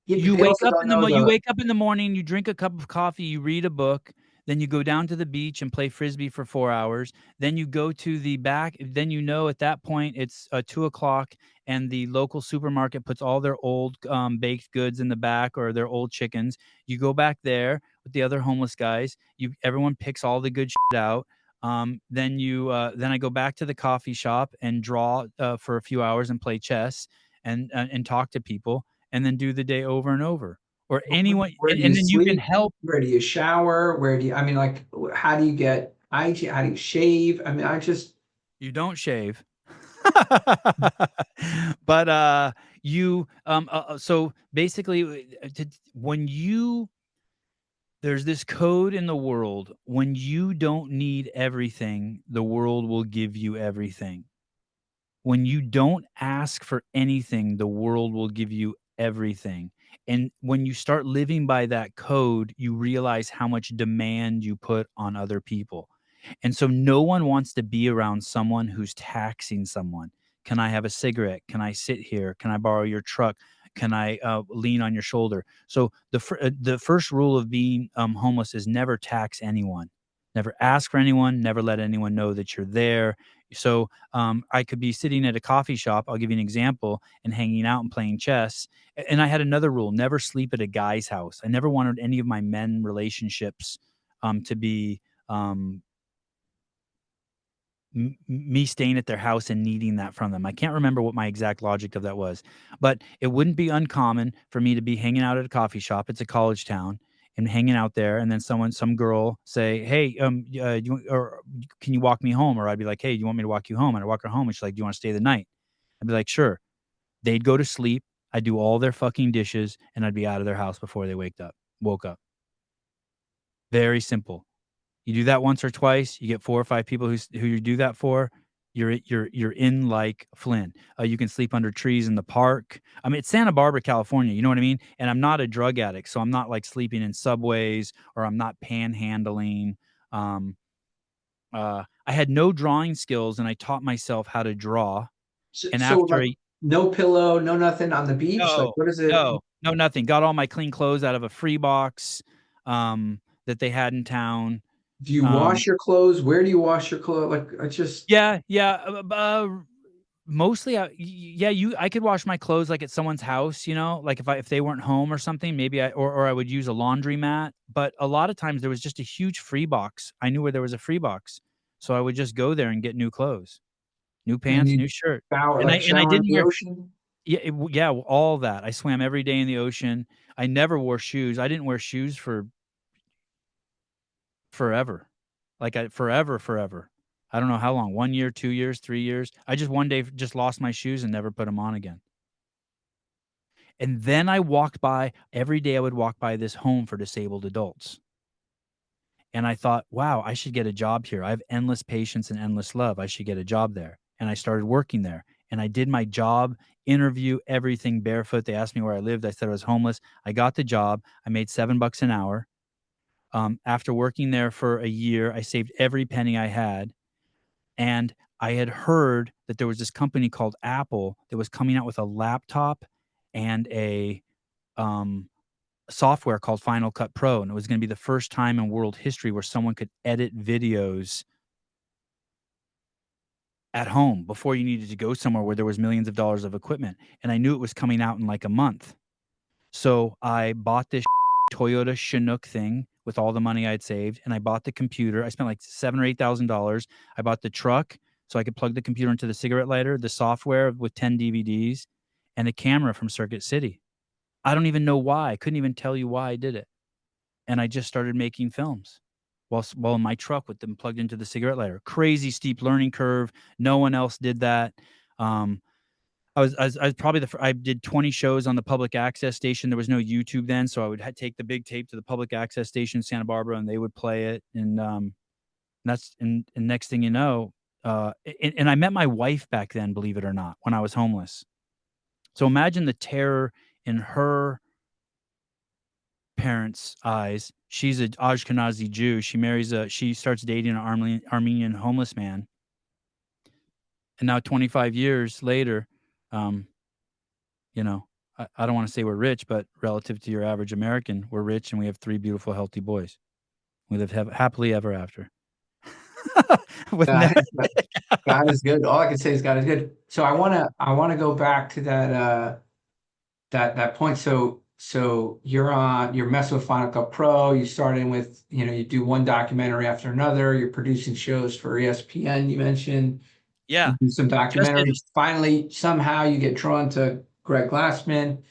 Yeah, but You they wake also up don't in the know you wake up in the morning, you drink a cup of coffee, you read a book, then you go down to the beach and play frisbee for 4 hours. Then you go to the back. Then at that point it's 2 o'clock, and the local supermarket puts all their old baked goods in the back, or their old chickens. You go back there with the other homeless guys. Everyone picks all the good shit out. Then I go back to the coffee shop and draw for a few hours and play chess and talk to people, and then do the day over and over. Or anyone, where do you and then you can sleep? help. Where do you shower? Where do you, I mean, like, how do you get hygiene? How do you shave? I mean, You don't shave. But so basically, when you there's this code in the world: when you don't need everything, the world will give you everything. When you don't ask for anything, the world will give you everything. And when you start living by that code, you realize how much demand you put on other people. And so no one wants to be around someone who's taxing someone. Can I have a cigarette? Can I sit here? Can I borrow your truck? Can I lean on your shoulder? So the first rule of being homeless is never tax anyone. Never ask for anyone. Never let anyone know that you're there. So I could be sitting at a coffee shop. I'll give you an example, and hanging out and playing chess. And I had another rule: never sleep at a guy's house. I never wanted any of my men relationships to be me staying at their house and needing that from them. I can't remember what my exact logic of that was, but it wouldn't be uncommon for me to be hanging out at a coffee shop. It's a college town, and hanging out there, and then some girl say, "Hey, can you walk me home?" Or I'd be like, "Hey, do you want me to walk you home?" And I walk her home, and she's like, "Do you want to stay the night?" I'd be like, "Sure." They'd go to sleep. I'd do all their fucking dishes, and I'd be out of their house before they woke up. Very simple. You do that once or twice, you get 4 or 5 people who you do that for, you're in like Flynn. You can sleep under trees in the park. I mean, it's Santa Barbara, California, you know what I mean? And I'm not a drug addict, so I'm not, like, sleeping in subways, or I'm not panhandling. Um, I had no drawing skills, and I taught myself how to draw, and so after like, a no pillow, no nothing on the beach. Like, No, what is it? no, nothing. Got all my clean clothes out of a free box, that they had in town. Do you Um wash your clothes? Where do you wash your clothes? Like, I just, Yeah, yeah, mostly, I could wash my clothes, like, at someone's house, like, if they weren't home or something, maybe I would use a laundromat. But a lot of times there was just a huge free box. I knew where there was a free box, so I would just go there and get new clothes, new and pants, you new shirt, and I shower in didn't the wear. ocean? Yeah, all that. I swam every day in the ocean. I never wore shoes. I didn't wear shoes for forever. Like, forever. I don't know how long, 1 year, 2 years, 3 years. I just one day just lost my shoes and never put them on again. And then every day I would walk by this home for disabled adults. And I thought, "Wow, I should get a job here. I have endless patience and endless love. I should get a job there." And I started working there. And I did my job interview, everything barefoot. They asked me where I lived. I said I was homeless. I got the job. I made $7 an hour. After working there for a year, I saved every penny I had. And I had heard that there was this company called Apple that was coming out with a laptop and a um, software called Final Cut Pro, and it was gonna be the first time in world history where someone could edit videos at home before you needed to go somewhere where there was millions of dollars of equipment. And I knew it was coming out in, like, a month. So I bought this Toyota Chinook thing with all the money I'd saved, and I bought the computer. I spent like $7 or $8,000. I bought the truck so I could plug the computer into the cigarette lighter, the software with 10 DVDs, and a camera from Circuit City. I don't even know why. I couldn't even tell you why I did it. And I just started making films while in my truck with them plugged into the cigarette lighter. Crazy steep learning curve. No one else did that. Um, I was probably I did 20 shows on the public access station. There was no YouTube then, so I would take the big tape to the public access station in Santa Barbara, and they would play it. And next thing you know, and I met my wife back then, believe it or not, when I was homeless. So imagine the terror in her parents' eyes. She's an Ashkenazi Jew. She starts dating an Armenian homeless man. And now 25 years later, you know, I don't want to say we're rich, but relative to your average American, we're rich and we have 3 beautiful, healthy boys. We live happily ever after. With no, God, God is good. All I can say is God is good. So I wanna go back to that point. So you're messing with Final Cut Pro. You start in with, you do one documentary after another. You're producing shows for ESPN, you mentioned. yeah, You do some just did documentaries. Finally, somehow you get drawn to Greg Glassman,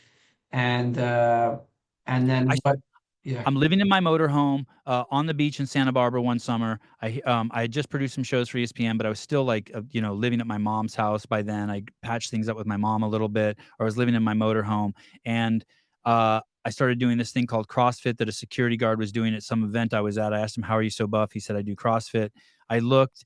and then I what? Yeah. I'm living in my motorhome on the beach in Santa Barbara one summer. I had just produced some shows for ESPN, but I was still like, living at my mom's house by then. I patched things up with my mom a little bit, or I was living in my motorhome, and I started doing this thing called CrossFit that a security guard was doing at some event I was at. I asked him, "How are you so buff?" He said, "I do CrossFit." I looked.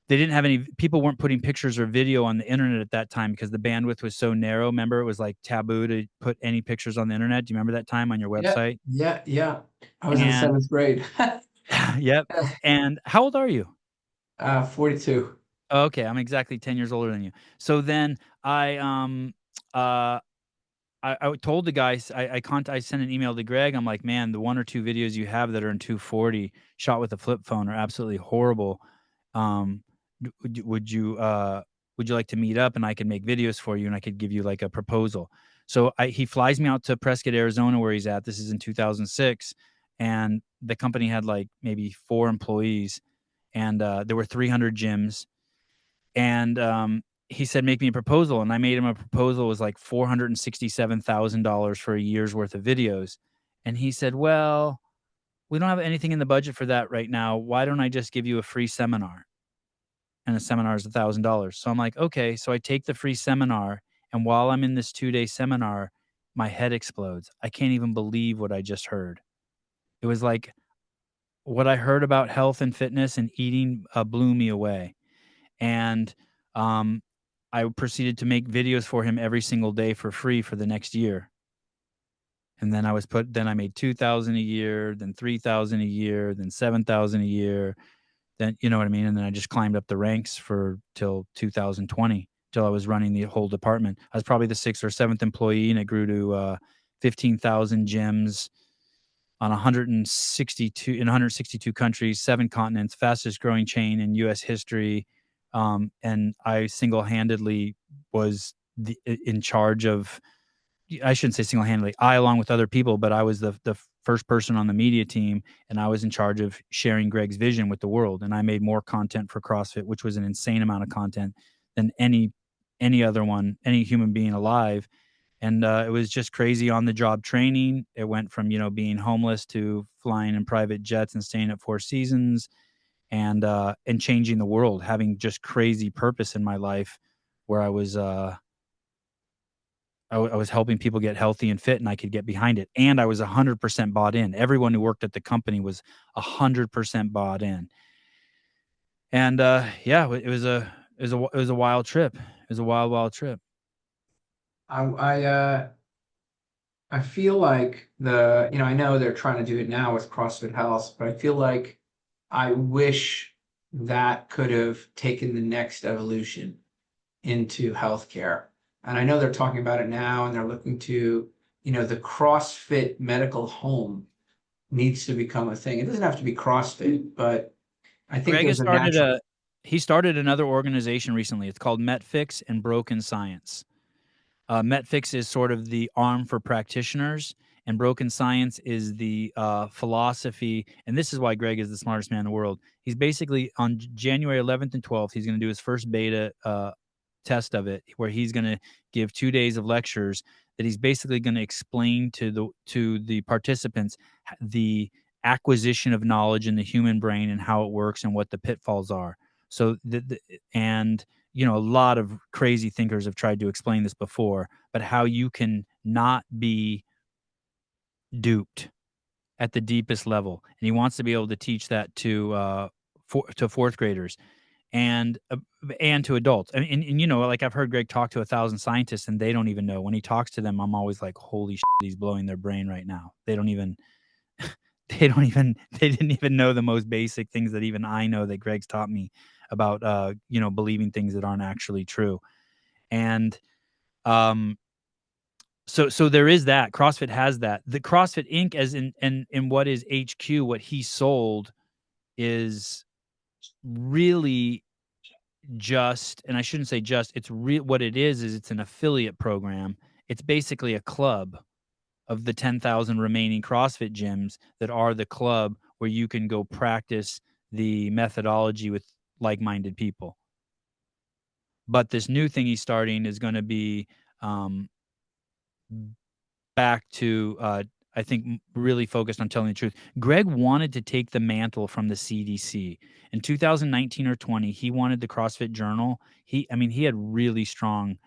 They didn't have any people weren't putting pictures or video on the internet at that time because the bandwidth was so narrow. Remember, it was like taboo to put any pictures on the internet. Do you remember that time on your Yeah. website? Yeah. I was in And seventh grade. yep. And how old are you? 42. Oh, okay, I'm exactly 10 years older than you. So then uh I told the guys I sent an email to Greg. I'm like, "Man, the 1 or 2 videos you have that are in 240 shot with a flip phone are absolutely horrible. Um would you like to meet up and I could make videos for you and I could give you like a proposal?" So he flies me out to Prescott, Arizona where he's at. This is in 2006, and the company had like maybe 4 employees, and there were 300 gyms. And he said, "Make me a proposal." And I made him a proposal. It was like $467,000 for a year's worth of videos. And he said, "Well, we don't have anything in the budget for that right now. Why don't I just give you a free seminar?" And a seminar is $1,000. So I'm like, "Okay." So I take the free seminar. And while I'm in this 2-day seminar, my head explodes. I can't even believe what I just heard. It was like what I heard about health and fitness and eating blew me away. And um, I proceeded to make videos for him every single day for free for the next year. And then I made 2,000 a year, then 3,000 a year, then 7,000 a year. Then, you know what I mean? And then I just climbed up the ranks till 2020, till I was running the whole department. I was probably the 6th or 7th employee, and it grew to 15,000 gyms on 162 countries, 7 continents, fastest growing chain in US history. And I single-handedly was in charge of, I shouldn't say single-handedly, I along with other people, but I was the first person on the media team, and I was in charge of sharing Greg's vision with the world. And I made more content for CrossFit, which was an insane amount of content than any other one, any human being alive. And it was just crazy on the job training. It went from, being homeless to flying in private jets and staying at Four Seasons, and changing the world, having just crazy purpose in my life where I was helping people get healthy and fit, and I could get behind it. And I was 100% bought in. Everyone who worked at the company was 100% bought in. And yeah, it was a wild trip. It was a wild trip. I feel like I know they're trying to do it now with CrossFit Health, but I feel like I wish that could have taken the next evolution into healthcare. And I know they're talking about it now, and they're looking to, the CrossFit medical home needs to become a thing. It doesn't have to be CrossFit, but I think Greg has there's a natural. he started another organization recently. It's called MetFix and Broken Science. MetFix is sort of the arm for practitioners, and Broken Science is the philosophy. And this is why Greg is the smartest man in the world. He's basically on January 11th and 12th, he's going to do his first beta test of it, where he's going to give 2 days of lectures that he's basically going to explain to the participants the acquisition of knowledge in the human brain and how it works and what the pitfalls are. So and a lot of crazy thinkers have tried to explain this before, but how you can not be duped at the deepest level. And he wants to be able to teach that to fourth graders. and to adults. And you know, like I've heard Greg talk to 1,000 scientists, and they don't even know. When he talks to them, I'm always like, holy shit, he's blowing their brain right now. They don't even they didn't even know the most basic things that even I know that Greg's taught me about you know, believing things that aren't actually true. And so there is that. CrossFit has that. The CrossFit Inc. as in what is HQ, what he sold is really just, and I shouldn't say just, it's what it is it's an affiliate program. It's basically a club of the 10,000 remaining CrossFit gyms that are the club where you can go practice the methodology with like-minded people. But this new thing he's starting is going to be back to, I think, really focused on telling the truth. Greg wanted to take the mantle from the CDC. In 2019 or 20, he wanted the CrossFit Journal. He had really strong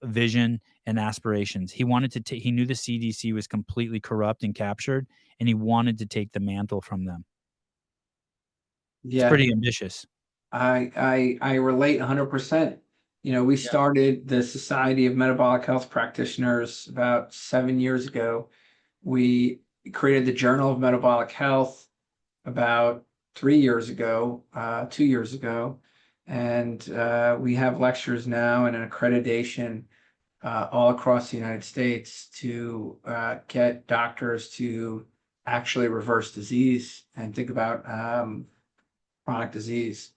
vision and aspirations. He wanted to he knew the CDC was completely corrupt and captured, and he wanted to take the mantle from them. It's Yeah, pretty ambitious. I relate 100%. You know, we started the Society of Metabolic Health Practitioners about 7 years ago. We created the Journal of Metabolic Health about 3 years ago, 2 years ago, and we have lectures now and an accreditation all across the United States to get doctors to actually reverse disease and think about chronic disease.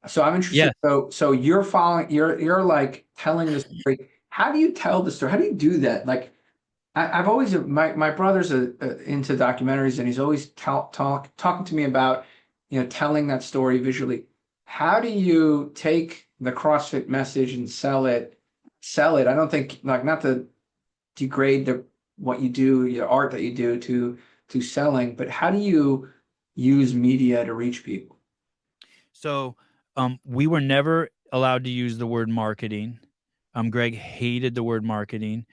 So I'm interested. Yeah. So you're following, you're like telling the story. How do you tell the story? How do you do that? Like I've always, my brother's into documentaries, and he's always talking to me about, you know, telling that story visually. How do you take the CrossFit message and sell it? I don't think, like, not to degrade what you do, your art that you do, to selling, but how do you use media to reach people? So we were never allowed to use the word marketing. Greg hated the word marketing.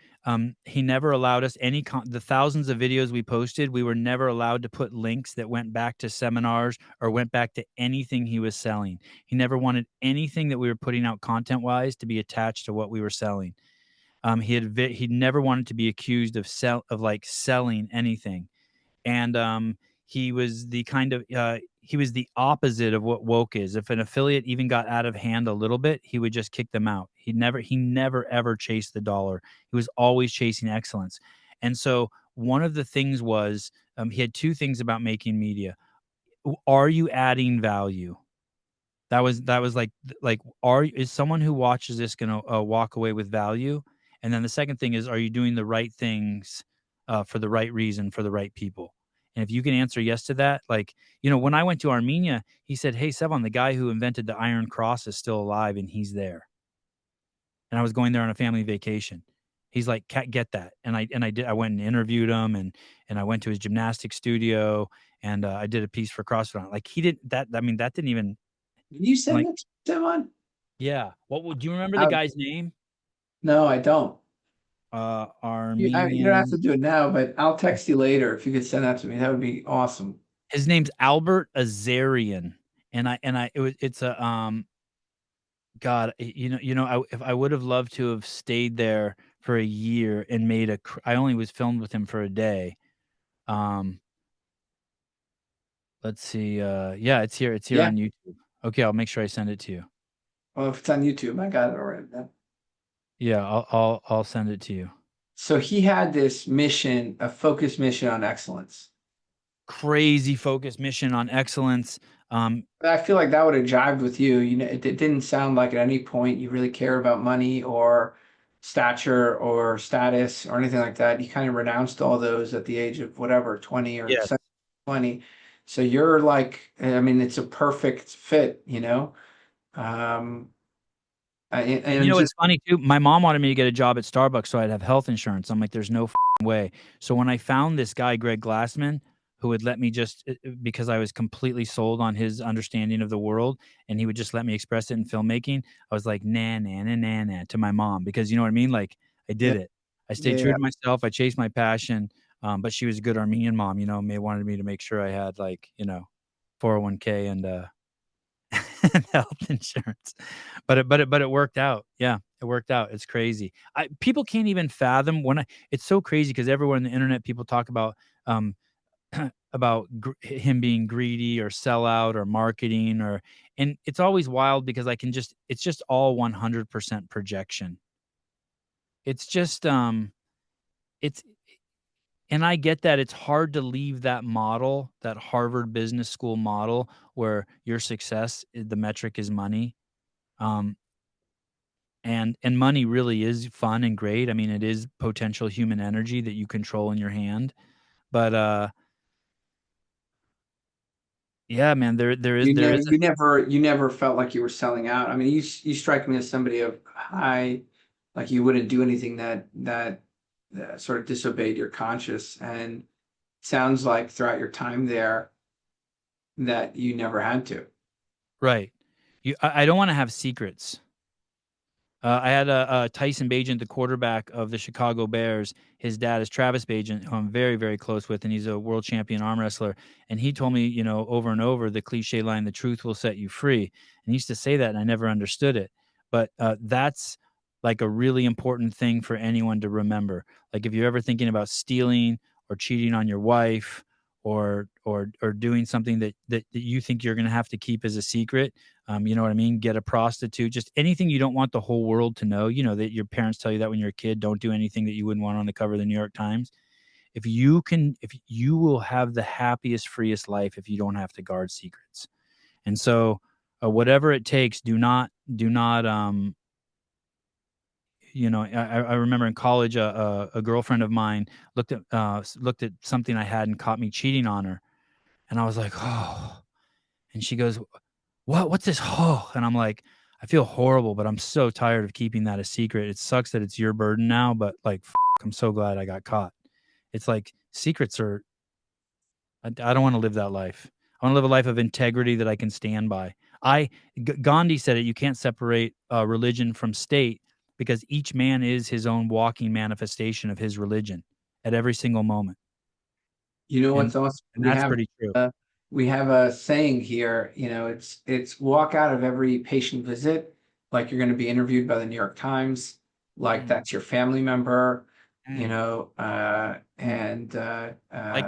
He never allowed us the thousands of videos we posted. We were never allowed to put links that went back to seminars or went back to anything he was selling. He never wanted anything that we were putting out content wise to be attached to what we were selling. He never wanted to be accused of selling anything. And he was the kind of he was the opposite of what woke is. If an affiliate even got out of hand a little bit, he would just kick them out. He never ever chased the dollar. He was always chasing excellence. And so one of the things was, he had two things about making media. Are you adding value? That was like is someone who watches this going to walk away with value? And then the second thing is, are you doing the right things for the right reason for the right people? And if you can answer yes to that, like, you know, when I went to Armenia, he said, "Hey, Sevan, the guy who invented the Iron Cross is still alive, and he's there." And I was going there on a family vacation. He's like, "Get that." And I did. I went and interviewed him, and I went to his gymnastics studio, and I did a piece for CrossFit on it. Like, he did that. I mean, that didn't even, Did you send like, that to someone? yeah. Do you remember the guy's name? No, I don't. You don't have to Armenian. do it now, but I'll text you later if you could send that to me. That would be awesome. His name's Albert Azarian, and it's a God. If I would have loved to have stayed there for a year and made I only was filmed with him for a day. Let's see. Yeah, it's here. It's here Yeah. on YouTube. Okay, I'll make sure I send it to you. Well, if it's on YouTube, I got it already then. Yeah, I'll send it to you. So he had this mission, a focused mission on excellence. Crazy focused mission on excellence. I feel like that would have jived with you. You know, it didn't sound like at any point you really care about money or stature or status or anything like that. You kind of renounced all those at the age of whatever, 20 or Yes. 20. So you're like, I mean, it's a perfect fit, you know? And you know what's funny too? My mom wanted me to get a job at Starbucks so I'd have health insurance. I'm like, there's no way. So when I found this guy, Greg Glassman, who would let me because I was completely sold on his understanding of the world, and he would just let me express it in filmmaking, I was like, nah, nah, nah, nah, nah, to my mom, because you know what I mean? Like, I did it. I stayed true to myself. I chased my passion. But she was a good Armenian mom, you know, wanted me to make sure I had, like, you know, 401k and health insurance. But it worked out. Yeah, it worked out. It's crazy. People can't even fathom it's so crazy because everywhere on the internet people talk about um about him being greedy or sellout or marketing, and it's always wild because it's just all 100% projection. It's just it's and I get that it's hard to leave that model, that Harvard Business School model where your success, the metric is money. Um, and money really is fun and great. I mean, it is potential human energy that you control in your hand. But yeah, man, there is You never felt like you were selling out. I mean, you strike me as somebody of high, like you wouldn't do anything that sort of disobeyed your conscience. And sounds like throughout your time there that you never had to. right. I don't want to have secrets. I had a Tyson Bagent, the quarterback of the Chicago Bears. His dad is Travis Bagent, who I'm very, very close with, and he's a world champion arm wrestler. And he told me, over and over, the cliche line, "The truth will set you free." And he used to say that, and I never understood it. But that's like a really important thing for anyone to remember. Like if you're ever thinking about stealing or cheating on your wife or doing something that you think you're going to have to keep as a secret, you know what I mean? Get a prostitute, just anything you don't want the whole world to know, that your parents tell you that when you're a kid, don't do anything that you wouldn't want on the cover of the New York Times. If you will have the happiest, freest life if you don't have to guard secrets. And so whatever it takes, do not, I remember in college, a girlfriend of mine looked at something I had and caught me cheating on her. And I was like, oh, and she goes, what's this? Oh, and I'm like, I feel horrible, but I'm so tired of keeping that a secret. It sucks that it's your burden now, but like, I'm so glad I got caught. It's like secrets I don't want to live that life. I want to live a life of integrity that I can stand by. Gandhi said it, you can't separate religion from state because each man is his own walking manifestation of his religion at every single moment. You know And, what's awesome? and that's pretty true. We have a saying here, it's walk out of every patient visit like you're going to be interviewed by the New York Times, like that's your family member, like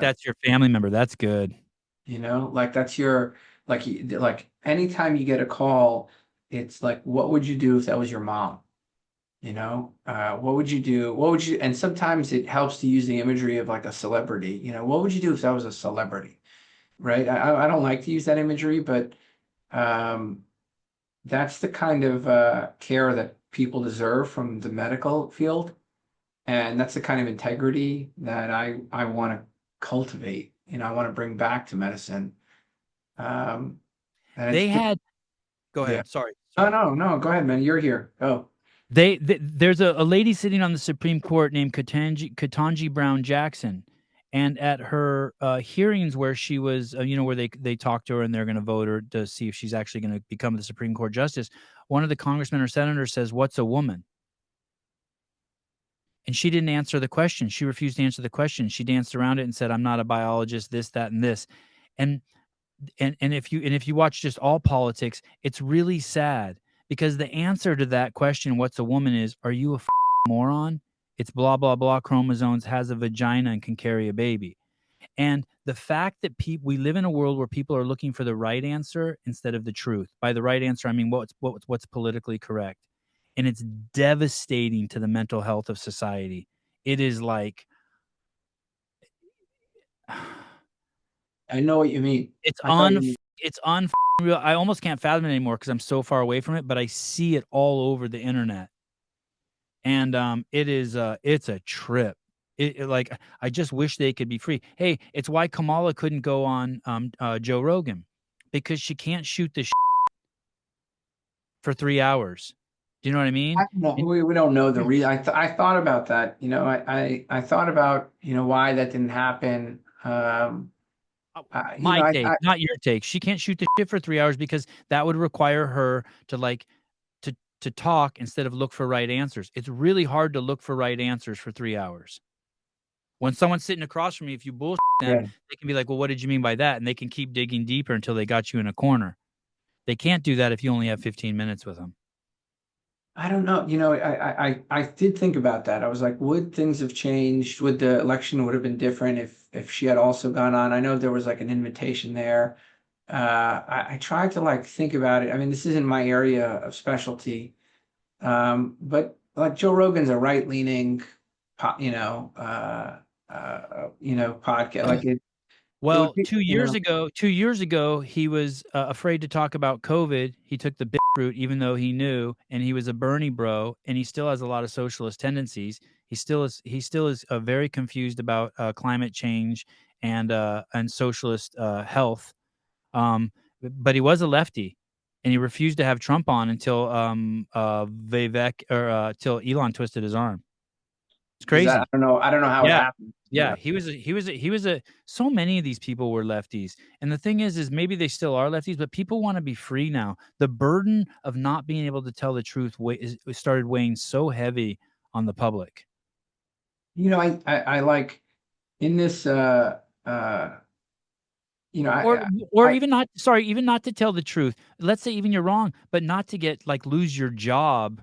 that's your family member. That's good. like that's your like anytime you get a call, it's like, what would you do if that was your mom? What would you do? And sometimes it helps to use the imagery of like a celebrity. What would you do if that was a celebrity? Right? I don't like to use that imagery, but that's the kind of care that people deserve from the medical field. And that's the kind of integrity that I want to cultivate. I want to bring back to medicine. And They it's had, go ahead. yeah. Sorry. No, go ahead, man. You're here. Go. There's a lady sitting on the Supreme Court named Ketanji Brown Jackson, and at her hearings where she was, where they talked to her and they're going to vote her to see if she's actually going to become the Supreme Court justice, one of the congressmen or senators says, "What's a woman?" And she didn't answer the question. She refused to answer the question. She danced around it and said, "I'm not a biologist, this, that, and this." And if you watch just all politics, it's really sad because the answer to that question, "What's a woman?" is, "Are you a moron? It's blah blah blah chromosomes, has a vagina, and can carry a baby." And the fact that we live in a world where people are looking for the right answer instead of the truth. By the right answer, I mean what's politically correct, and it's devastating to the mental health of society. It is like. I know what you mean. It's I thought you mean. unreal. I almost can't fathom it anymore because I'm so far away from it, but I see it all over the internet. And it's a trip. Like I just wish they could be free. Hey, it's why Kamala couldn't go on Joe Rogan because she can't shoot the for 3 hours. Do you know what I mean? I don't know. We don't know the reason. I thought about that. I thought about why that didn't happen. My take, not your take. She can't shoot the shit for 3 hours because that would require her to to talk instead of look for right answers. It's really hard to look for right answers for 3 hours. When someone's sitting across from me, if you bullshit them, they can be like, "Well, what did you mean by that?" And they can keep digging deeper until they got you in a corner. They can't do that if you only have 15 minutes with them. I don't know. I did think about that. I was like, would things have changed? Would the election would have been different if she had also gone on? I know there was like an invitation there. I tried to like think about it. I mean, this isn't my area of specialty, but like Joe Rogan's a right-leaning, podcast. Like it would Well, be, 2 years ago, he was afraid to talk about COVID. He took the big route, even though he knew, and he was a Bernie bro, and he still has a lot of socialist tendencies. He still is. He still is very confused about climate change and socialist health. But he was a lefty, and he refused to have Trump on until Vivek or till Elon twisted his arm. It's is that, crazy. I don't know how it Yeah. happened. Yeah, so many of these people were lefties. And the thing is maybe they still are lefties, but people want to be free now. The burden of not being able to tell the truth started weighing so heavy on the public. I like in this, Or I even not, sorry, even not to tell the truth. Let's say even you're wrong, but not to get like lose your job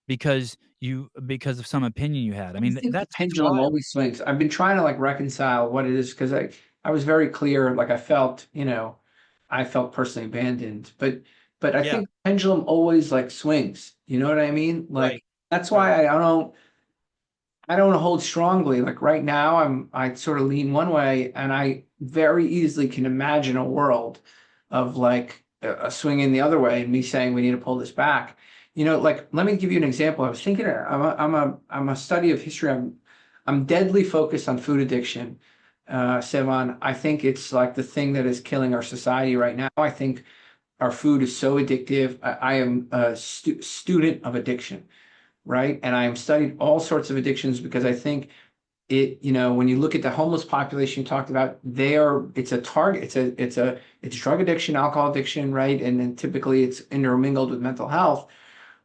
because of some opinion you had. I I mean, think the that's pendulum wild. always swings. I've been trying to like reconcile what it is because I was very clear, like I felt personally abandoned, but I Yeah, think the pendulum always like swings. You know what I mean? right, Like that's right. why I don't hold strongly. Like right now, I sort of lean one way, and I very easily can imagine a world of like a swing in the other way, and me saying we need to pull this back. Like let me give you an example. I was thinking, I'm a study of history. I'm deadly focused on food addiction, Sevan. I think it's like the thing that is killing our society right now. I think our food is so addictive. I am a student of addiction, right? And I am studied all sorts of addictions because I think when you look at the homeless population you talked about, it's a target, it's drug addiction, alcohol addiction, right? And then typically it's intermingled with mental health,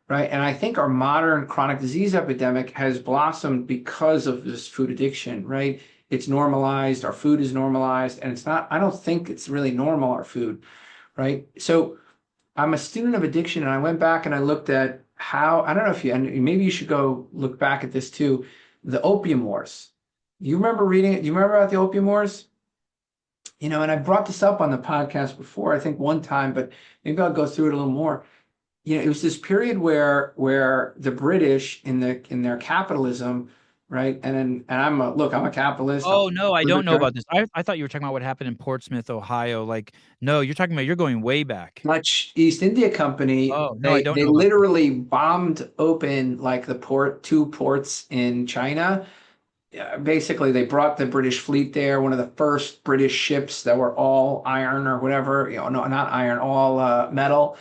right? And I think our modern chronic disease epidemic has blossomed because of this food addiction, right? It's normalized, our food is normalized, and I don't think it's really normal, our food, right? So I'm a student of addiction, and I went back and I looked at how, I don't know if and maybe you should go look back at this too, the opium wars. You remember reading it? Do you remember about the opium wars? And I brought this up on the podcast before, I think one time, but maybe I'll go through it a little more. It was this period where the British in their capitalism, right? And I'm a capitalist. I'm Oh, no, I don't know libertarian. about this. I thought you were talking about what happened in Portsmouth, Ohio. Like, no, you're going way back. Dutch East India Company, Oh, no, I they don't they know about this. literally bombed open like two ports in China. Yeah, basically, they brought the British fleet there. One of the first British ships that were all iron or whatever, no, not iron, all metal.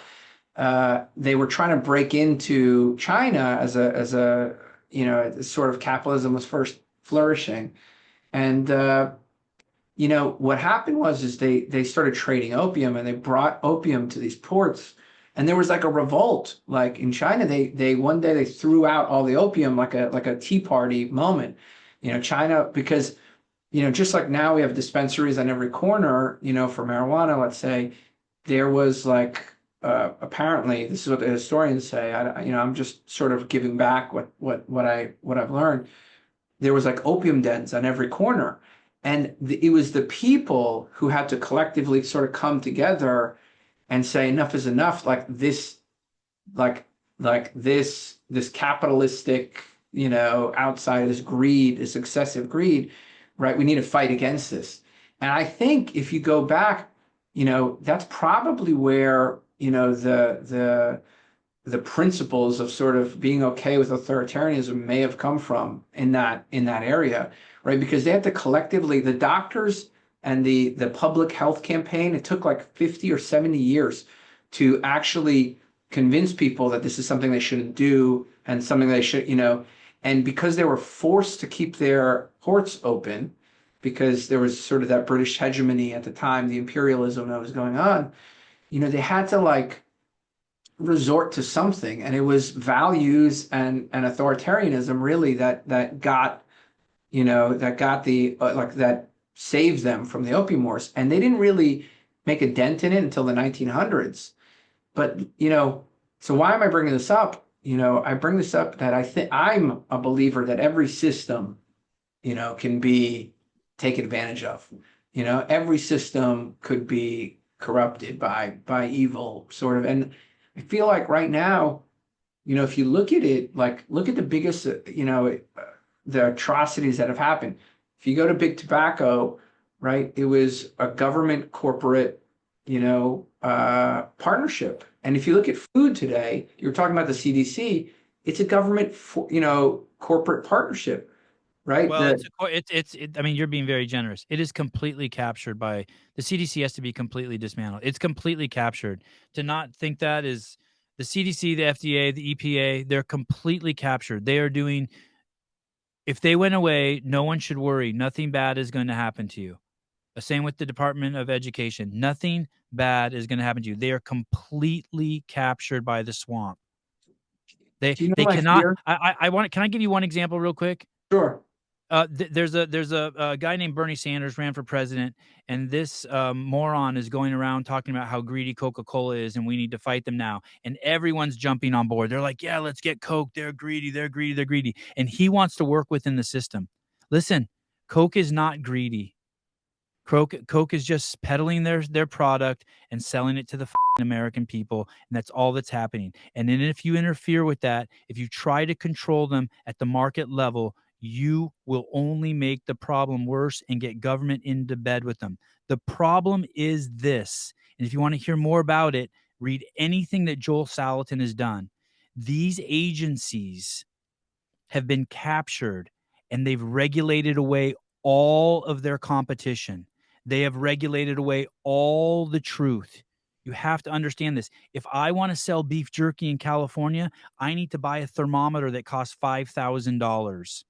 They were trying to break into China as a sort of capitalism was first flourishing, and what happened was is they started trading opium and they brought opium to these ports, and there was like a revolt. Like in China, they one day they threw out all the opium like a tea party moment. China, because just like now we have dispensaries on every corner, for marijuana, let's say, there was like apparently this is what the historians say. I'm just sort of giving back what I've learned. There was like opium dens on every corner, and it was the people who had to collectively sort of come together and say enough is enough. Like this capitalistic, outside this greed, this excessive greed, right? We need to fight against this. And I think if you go back, that's probably where, the principles of sort of being okay with authoritarianism may have come from in that area, right? Because they had to collectively, the doctors and the public health campaign, it took like 50 or 70 years to actually convince people that this is something they shouldn't do and something they should, and because they were forced to keep their ports open, because there was sort of that British hegemony at the time, the imperialism that was going on, they had to like resort to something, and it was values and authoritarianism really that got the like that saved them from the opium wars, and they didn't really make a dent in it until the 1900s. but so why am I bringing this up? I bring this up that I think I'm a believer that every system, can be taken advantage of. Every system could be corrupted by evil, sort of. And I feel like right now, if you look at it, like look at the biggest, the atrocities that have happened. If you go to big tobacco, right, it was a government corporate, partnership. And if you look at food today, you're talking about the CDC, it's a government, corporate partnership, right? Well, I mean, you're being very generous. It is completely captured by the CDC. Has to be completely dismantled. It's completely captured. To not think that is the CDC, the FDA, the EPA. They're completely captured. They are doing. If they went away, no one should worry. Nothing bad is going to happen to you. Same with the Department of Education. Nothing bad is going to happen to you. They are completely captured by the swamp. They Do you know they my cannot. fear? I want. Can I give you one example real quick? Sure. There's a guy named Bernie Sanders ran for president, and this moron is going around talking about how greedy Coca-Cola is, and we need to fight them now. And everyone's jumping on board. They're like, "Yeah, let's get Coke. They're greedy. They're greedy. They're greedy." And he wants to work within the system. Listen, Coke is not greedy. Coke is just peddling their product and selling it to the American people, and that's all that's happening. And then if you interfere with that, if you try to control them at the market level, you will only make the problem worse and get government into bed with them. The problem is this, and if you want to hear more about it, read anything that Joel Salatin has done. These agencies have been captured, and they've regulated away all of their competition. They have regulated away all the truth. You have to understand this. If I want to sell beef jerky in California, I need to buy a thermometer that costs $5,000.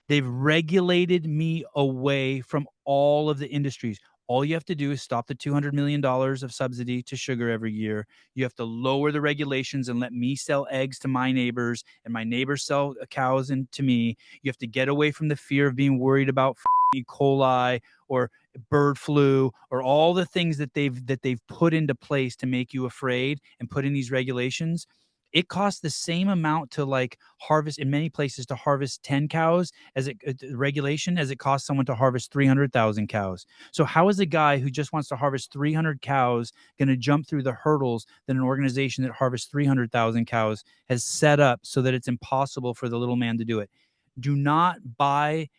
They've regulated me away from all of the industries. All you have to do is stop the $200 million of subsidy to sugar every year. You have to lower the regulations and let me sell eggs to my neighbors and my neighbors sell cows to me. You have to get away from the fear of being worried about E. coli or bird flu or all the things that they've put into place to make you afraid and put in these regulations. It costs the same amount to like harvest in many places to harvest 10 cows as regulation as it costs someone to harvest 300,000 cows. So how is a guy who just wants to harvest 300 cows going to jump through the hurdles that an organization that harvests 300,000 cows has set up so that it's impossible for the little man to do it? Do not buy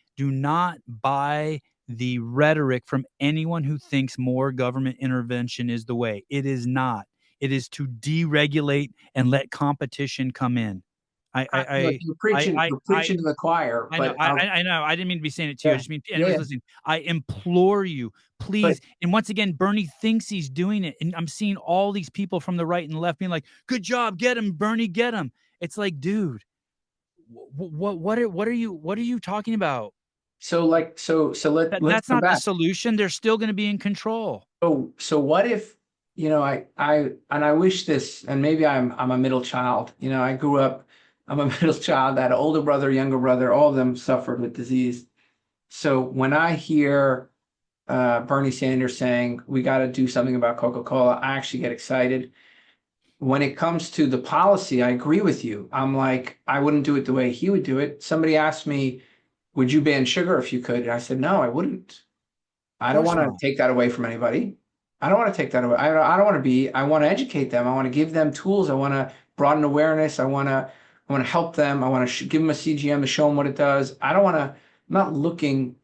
the rhetoric from anyone who thinks more government intervention is the way. It is not. It is to deregulate and let competition come in. Look, you're preaching to the choir, I know. but I know. I didn't mean to be saying it to you. I just mean anybody's listening. I implore you, please. And once again, Bernie thinks he's doing it, and I'm seeing all these people from the right and left being like, "Good job, get him, Bernie, get him." It's like, dude, what are you talking about? So let's That's come not the back. solution. They're still going to be in control. So what if, I wish this, and maybe I'm a middle child. I grew up, I'm a middle child. I had an older brother, younger brother, all of them suffered with disease. So when I hear Bernie Sanders saying we got to do something about Coca-Cola, I actually get excited. When it comes to the policy, I agree with you. I'm like, I wouldn't do it the way he would do it. Somebody asked me, would you ban sugar if you could? And I said, no, I wouldn't. I don't want to take that away from anybody. I don't want to take that away. I don't want to I want to educate them. I want to give them tools. I want to broaden awareness. I want to help them. I want to give them a CGM to show them what it does. I'm not looking.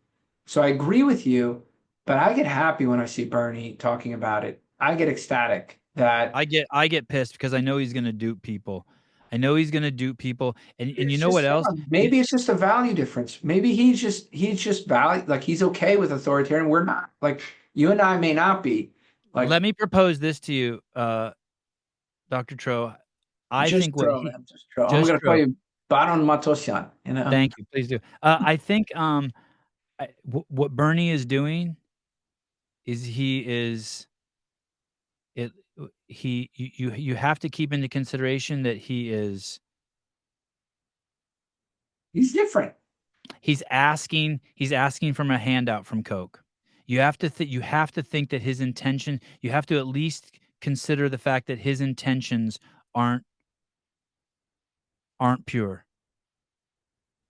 So I agree with you, but I get happy when I see Bernie talking about it. I get ecstatic that I get pissed because I know he's going to dupe people. I know he's going to dupe people. And you know what else? Maybe it's just a value difference. Maybe he's just value, like he's okay with authoritarian. We're not. Like you and I may not be. Like, let me propose this to you, Dr. Tro. I think what I'm going to call you Sevan Matossian. Thank you. Please do. I think what Bernie is doing is you have to keep into consideration that he's different. He's asking from a handout from Coke. You have to think that his intention, you have to at least consider the fact that his intentions aren't pure.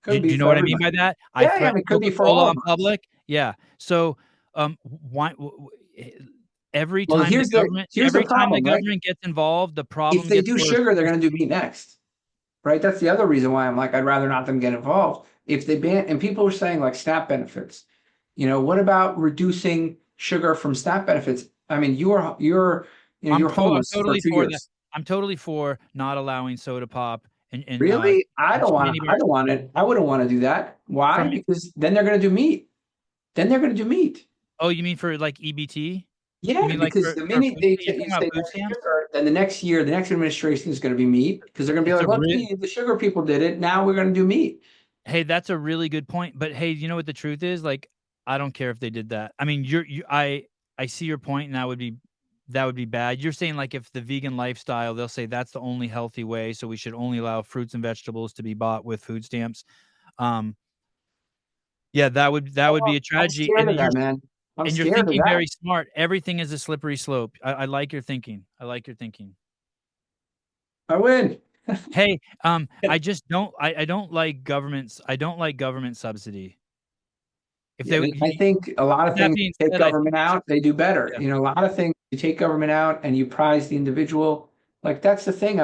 Could Do be you know for what I mean everybody. by that? I Yeah, I threaten mean, it could be for Coca-Cola all on of us. public. Yeah. So, why every Well, time the here's the problem, right? government gets involved, the If problem they gets do worse. sugar, they're going to do meat next, right? That's the other reason why I'm like, I'd rather not them get involved. If they ban, and people are saying like SNAP benefits, what about reducing sugar from SNAP benefits? I mean, you're I'm homeless for totally 2 for that. years. I'm totally for not allowing soda pop and Really? I don't want candy to. I bars don't want it. I wouldn't want to do that. Why? from. Because then they're going to do meat. Then they're going to do meat. Oh, you mean for like EBT? You Yeah, mean like because the for minute food? they You're you talking say about food no stamps? sugar, then the next year, the next administration is going to be meat because they're going to be It's like, a look, real. the sugar people did it. Now we're going to do meat. Hey, that's a really good point. But hey, you know what the truth is? Like, I don't care if they did that. I mean, I see your point, and that would be bad. You're saying like if the vegan lifestyle, they'll say that's the only healthy way, so we should only allow fruits and vegetables to be bought with food stamps. Um, yeah, that would be a I'm tragedy. scared of that, man. I'm And you're scared of thinking that. very smart. Everything is a slippery slope. I like your thinking. I like your thinking. I win. Hey, I just don't. I don't like governments. I don't like government subsidy. If Yeah, they, man, I think a lot of that things being you take said, I think government out, they do better. yeah, A lot of things you take government out and you prize the individual. Like that's the thing.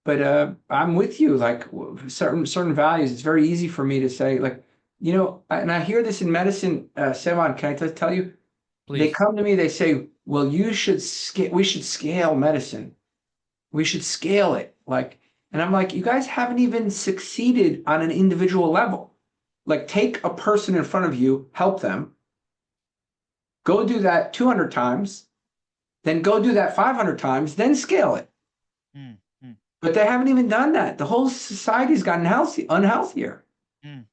But I'm with you. Like certain values, it's very easy for me to say, like, and I hear this in medicine. Sevan, can I tell you? They please. come to me. They say, "Well, you should scale. We should scale medicine. We should scale it." Like, and I'm like, you guys haven't even succeeded on an individual level. Like, take a person in front of you, help them. Go do that 200 times, then go do that 500 times, then scale it. Mm, mm, But they haven't even done that. The whole society's gotten unhealthier, mm.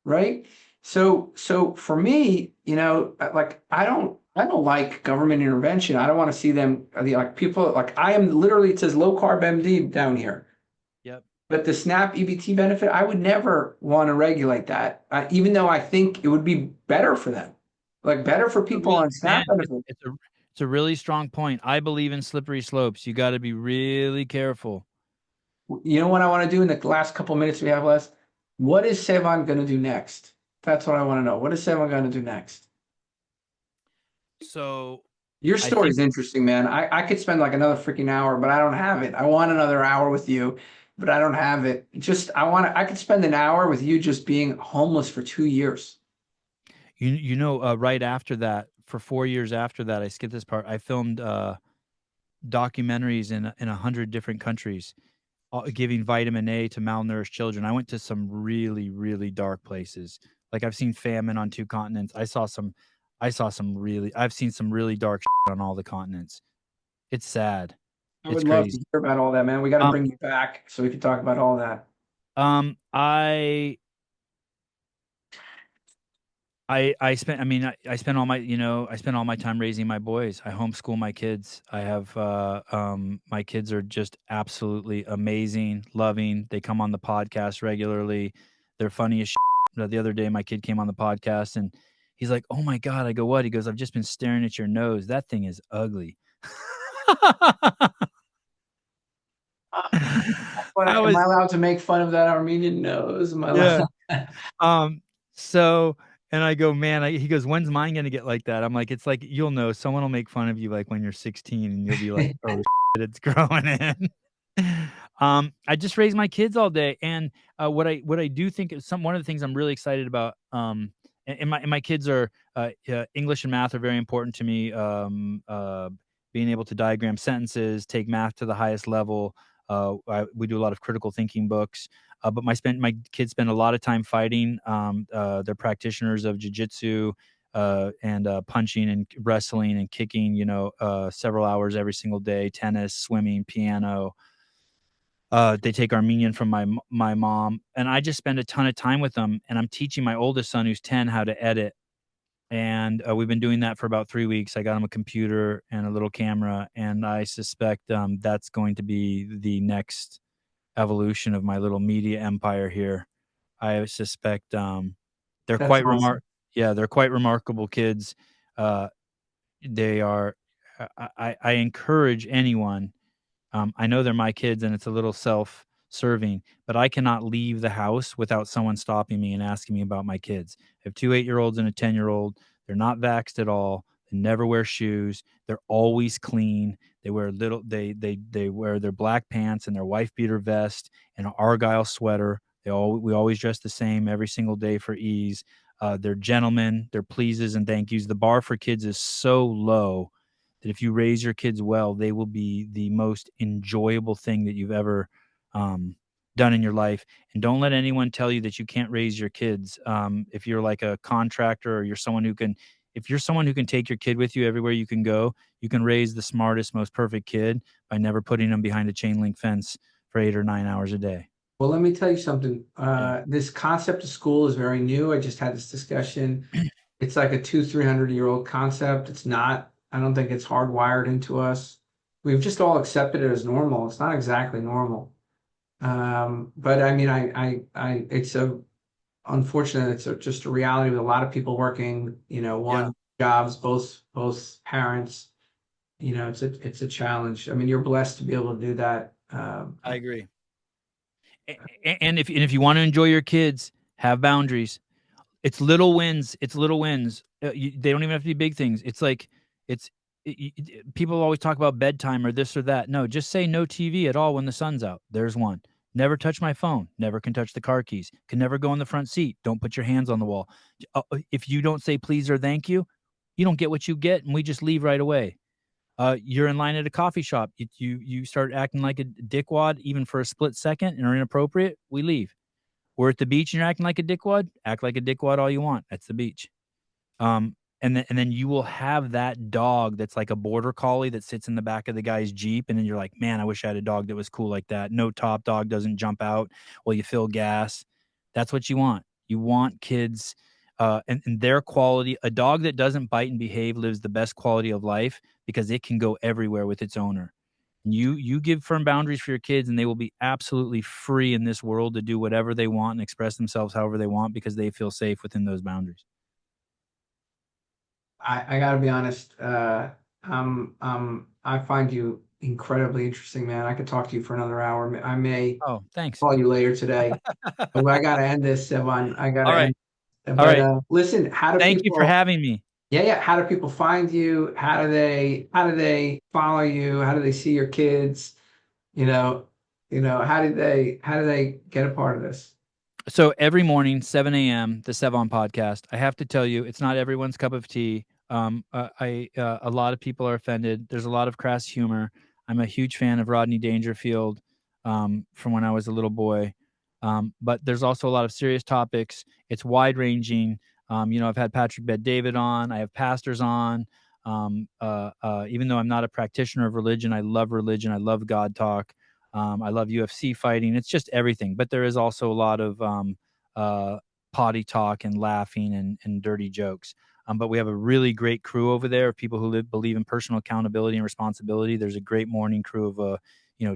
right? So for me, like I don't like government intervention. I don't want to see them like people like I am literally it says low carb MD down here. Yep. But the SNAP EBT benefit, I would never want to regulate that, even though I think it would be better for them, like better for people on Man, SNAP benefit. it's a really strong point. I believe in slippery slopes. You got to be really careful. You know what I want to do in the last couple minutes we have left? What is Sevan going to do next? That's what I want to know. What is Sevan going to do next? So Your I story think is interesting, man. I could spend like another freaking hour, but I don't have it. I want another hour with you, but I don't have it. I could spend an hour with you just being homeless for 2 years. right after that, for 4 years after that, I skipped this part. I filmed documentaries in 100 different countries, giving vitamin A to malnourished children. I went to some really, really dark places. Like I've seen famine on 2 continents. I've seen some really dark shit on all the continents. It's sad. I It's would love crazy. to hear about all that, man. We got to Um, bring you back so we can talk about all that. I I spent I mean I spent all my I spent all my time raising my boys. I homeschool my kids. I have my kids are just absolutely amazing, loving. They come on the podcast regularly. They're funny as shit. The other day my kid came on the podcast and he's like, "Oh my god." I go, "What?" He goes, "I've just been staring at your nose. That thing is ugly." I Am I was allowed to make fun of that Armenian nose? Am I yeah. allowed? So and I go, "Man," he goes, "When's mine gonna get like that?" I'm like, "It's like you'll know. Someone will make fun of you like when you're 16 and you'll be like, 'Oh shit, it's growing in.'" I just raise my kids all day, and what I do think is one of the things I'm really excited about. And my kids are English and math are very important to me. Being able to diagram sentences, take math to the highest level. We do a lot of critical thinking books. But my kids spend a lot of time fighting. They're practitioners of jujitsu and punching and wrestling and kicking. Several hours every single day. Tennis, swimming, piano. They take Armenian from my mom, and I just spend a ton of time with them. And I'm teaching my oldest son, who's 10, how to edit. And we've been doing that for about 3 weeks. I got him a computer and a little camera, and I suspect that's going to be the next evolution of my little media empire here. I suspect That's awesome. they're quite remarkable kids. They are I encourage anyone. I know they're my kids and it's a little self-serving, but I cannot leave the house without someone stopping me and asking me about my kids. I have two 8-year-olds and a 10-year-old. They're not vaxxed at all. They never wear shoes. They're always clean. They wear they wear their black pants and their wife beater vest and an Argyle sweater. We always dress the same every single day for ease. They're gentlemen. They're pleases and thank yous. The bar for kids is so low that if you raise your kids well, they will be the most enjoyable thing that you've ever done in your life. And don't let anyone tell you that you can't raise your kids. If you're like a contractor or if you're someone who can take your kid with you everywhere you can go, you can raise the smartest, most perfect kid by never putting them behind a chain link fence for 8 or 9 hours a day. Well, let me tell you something. This concept of school is very new. I just had this discussion. It's like a 300-year-old concept. It's not. I don't think it's hardwired into us. We've just all accepted it as normal. It's not exactly normal. But I mean, it's unfortunate. It's just a reality with a lot of people working, one jobs, both parents. It's a challenge. I mean, you're blessed to be able to do that. I agree. And if you want to enjoy your kids, have boundaries. It's little wins. They don't even have to be big things. It's like people always talk about bedtime or this or that. No, just say no TV at all when the sun's out. There's one. Never touch my phone. Never can touch the car keys. Can never go in the front seat. Don't put your hands on the wall. If you don't say please or thank you, you don't get what you get, and we just leave right away. You're in line at a coffee shop. You start acting like a dickwad even for a split second and are inappropriate, we leave. We're at the beach and you're acting like a dickwad, act like a dickwad all you want. That's the beach. And then you will have that dog that's like a border collie that sits in the back of the guy's Jeep. And then you're like, man, I wish I had a dog that was cool like that. No top dog doesn't jump out while you fill gas. That's what you want. You want kids and their quality. A dog that doesn't bite and behave lives the best quality of life because it can go everywhere with its owner. You give firm boundaries for your kids and they will be absolutely free in this world to do whatever they want and express themselves however they want because they feel safe within those boundaries. I gotta be honest. I find you incredibly interesting, man. I could talk to you for another hour. I may thanks. call you later today. But I gotta end this, Sevan. I gotta All right. end. But listen, how do Thank you for having me. Yeah. How do people find you? How do they follow you? How do they see your kids? How do they get a part of this? So every morning, 7 a.m., the Sevan podcast. I have to tell you, it's not everyone's cup of tea. A lot of people are offended. There's a lot of crass humor. I'm a huge fan of Rodney Dangerfield from when I was a little boy. But there's also a lot of serious topics. It's wide ranging. I've had Patrick Bet-David on. I have pastors on. Even though I'm not a practitioner of religion, I love religion. I love God talk. I love UFC fighting. It's just everything. But there is also a lot of potty talk and laughing and dirty jokes. But we have a really great crew over there of people who believe in personal accountability and responsibility. There's a great morning crew of a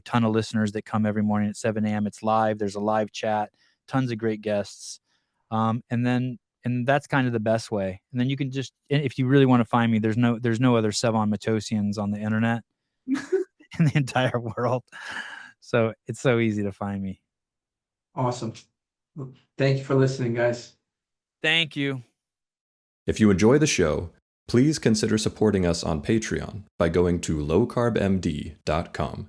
ton of listeners that come every morning at 7 a.m. It's live. There's a live chat, tons of great guests. And that's kind of the best way. And then you can just, if you really want to find me, there's no other Sevan Matossians on the internet in the entire world. So it's so easy to find me. Awesome. Thank you for listening, guys. Thank you. If you enjoy the show, please consider supporting us on Patreon by going to lowcarbmd.com.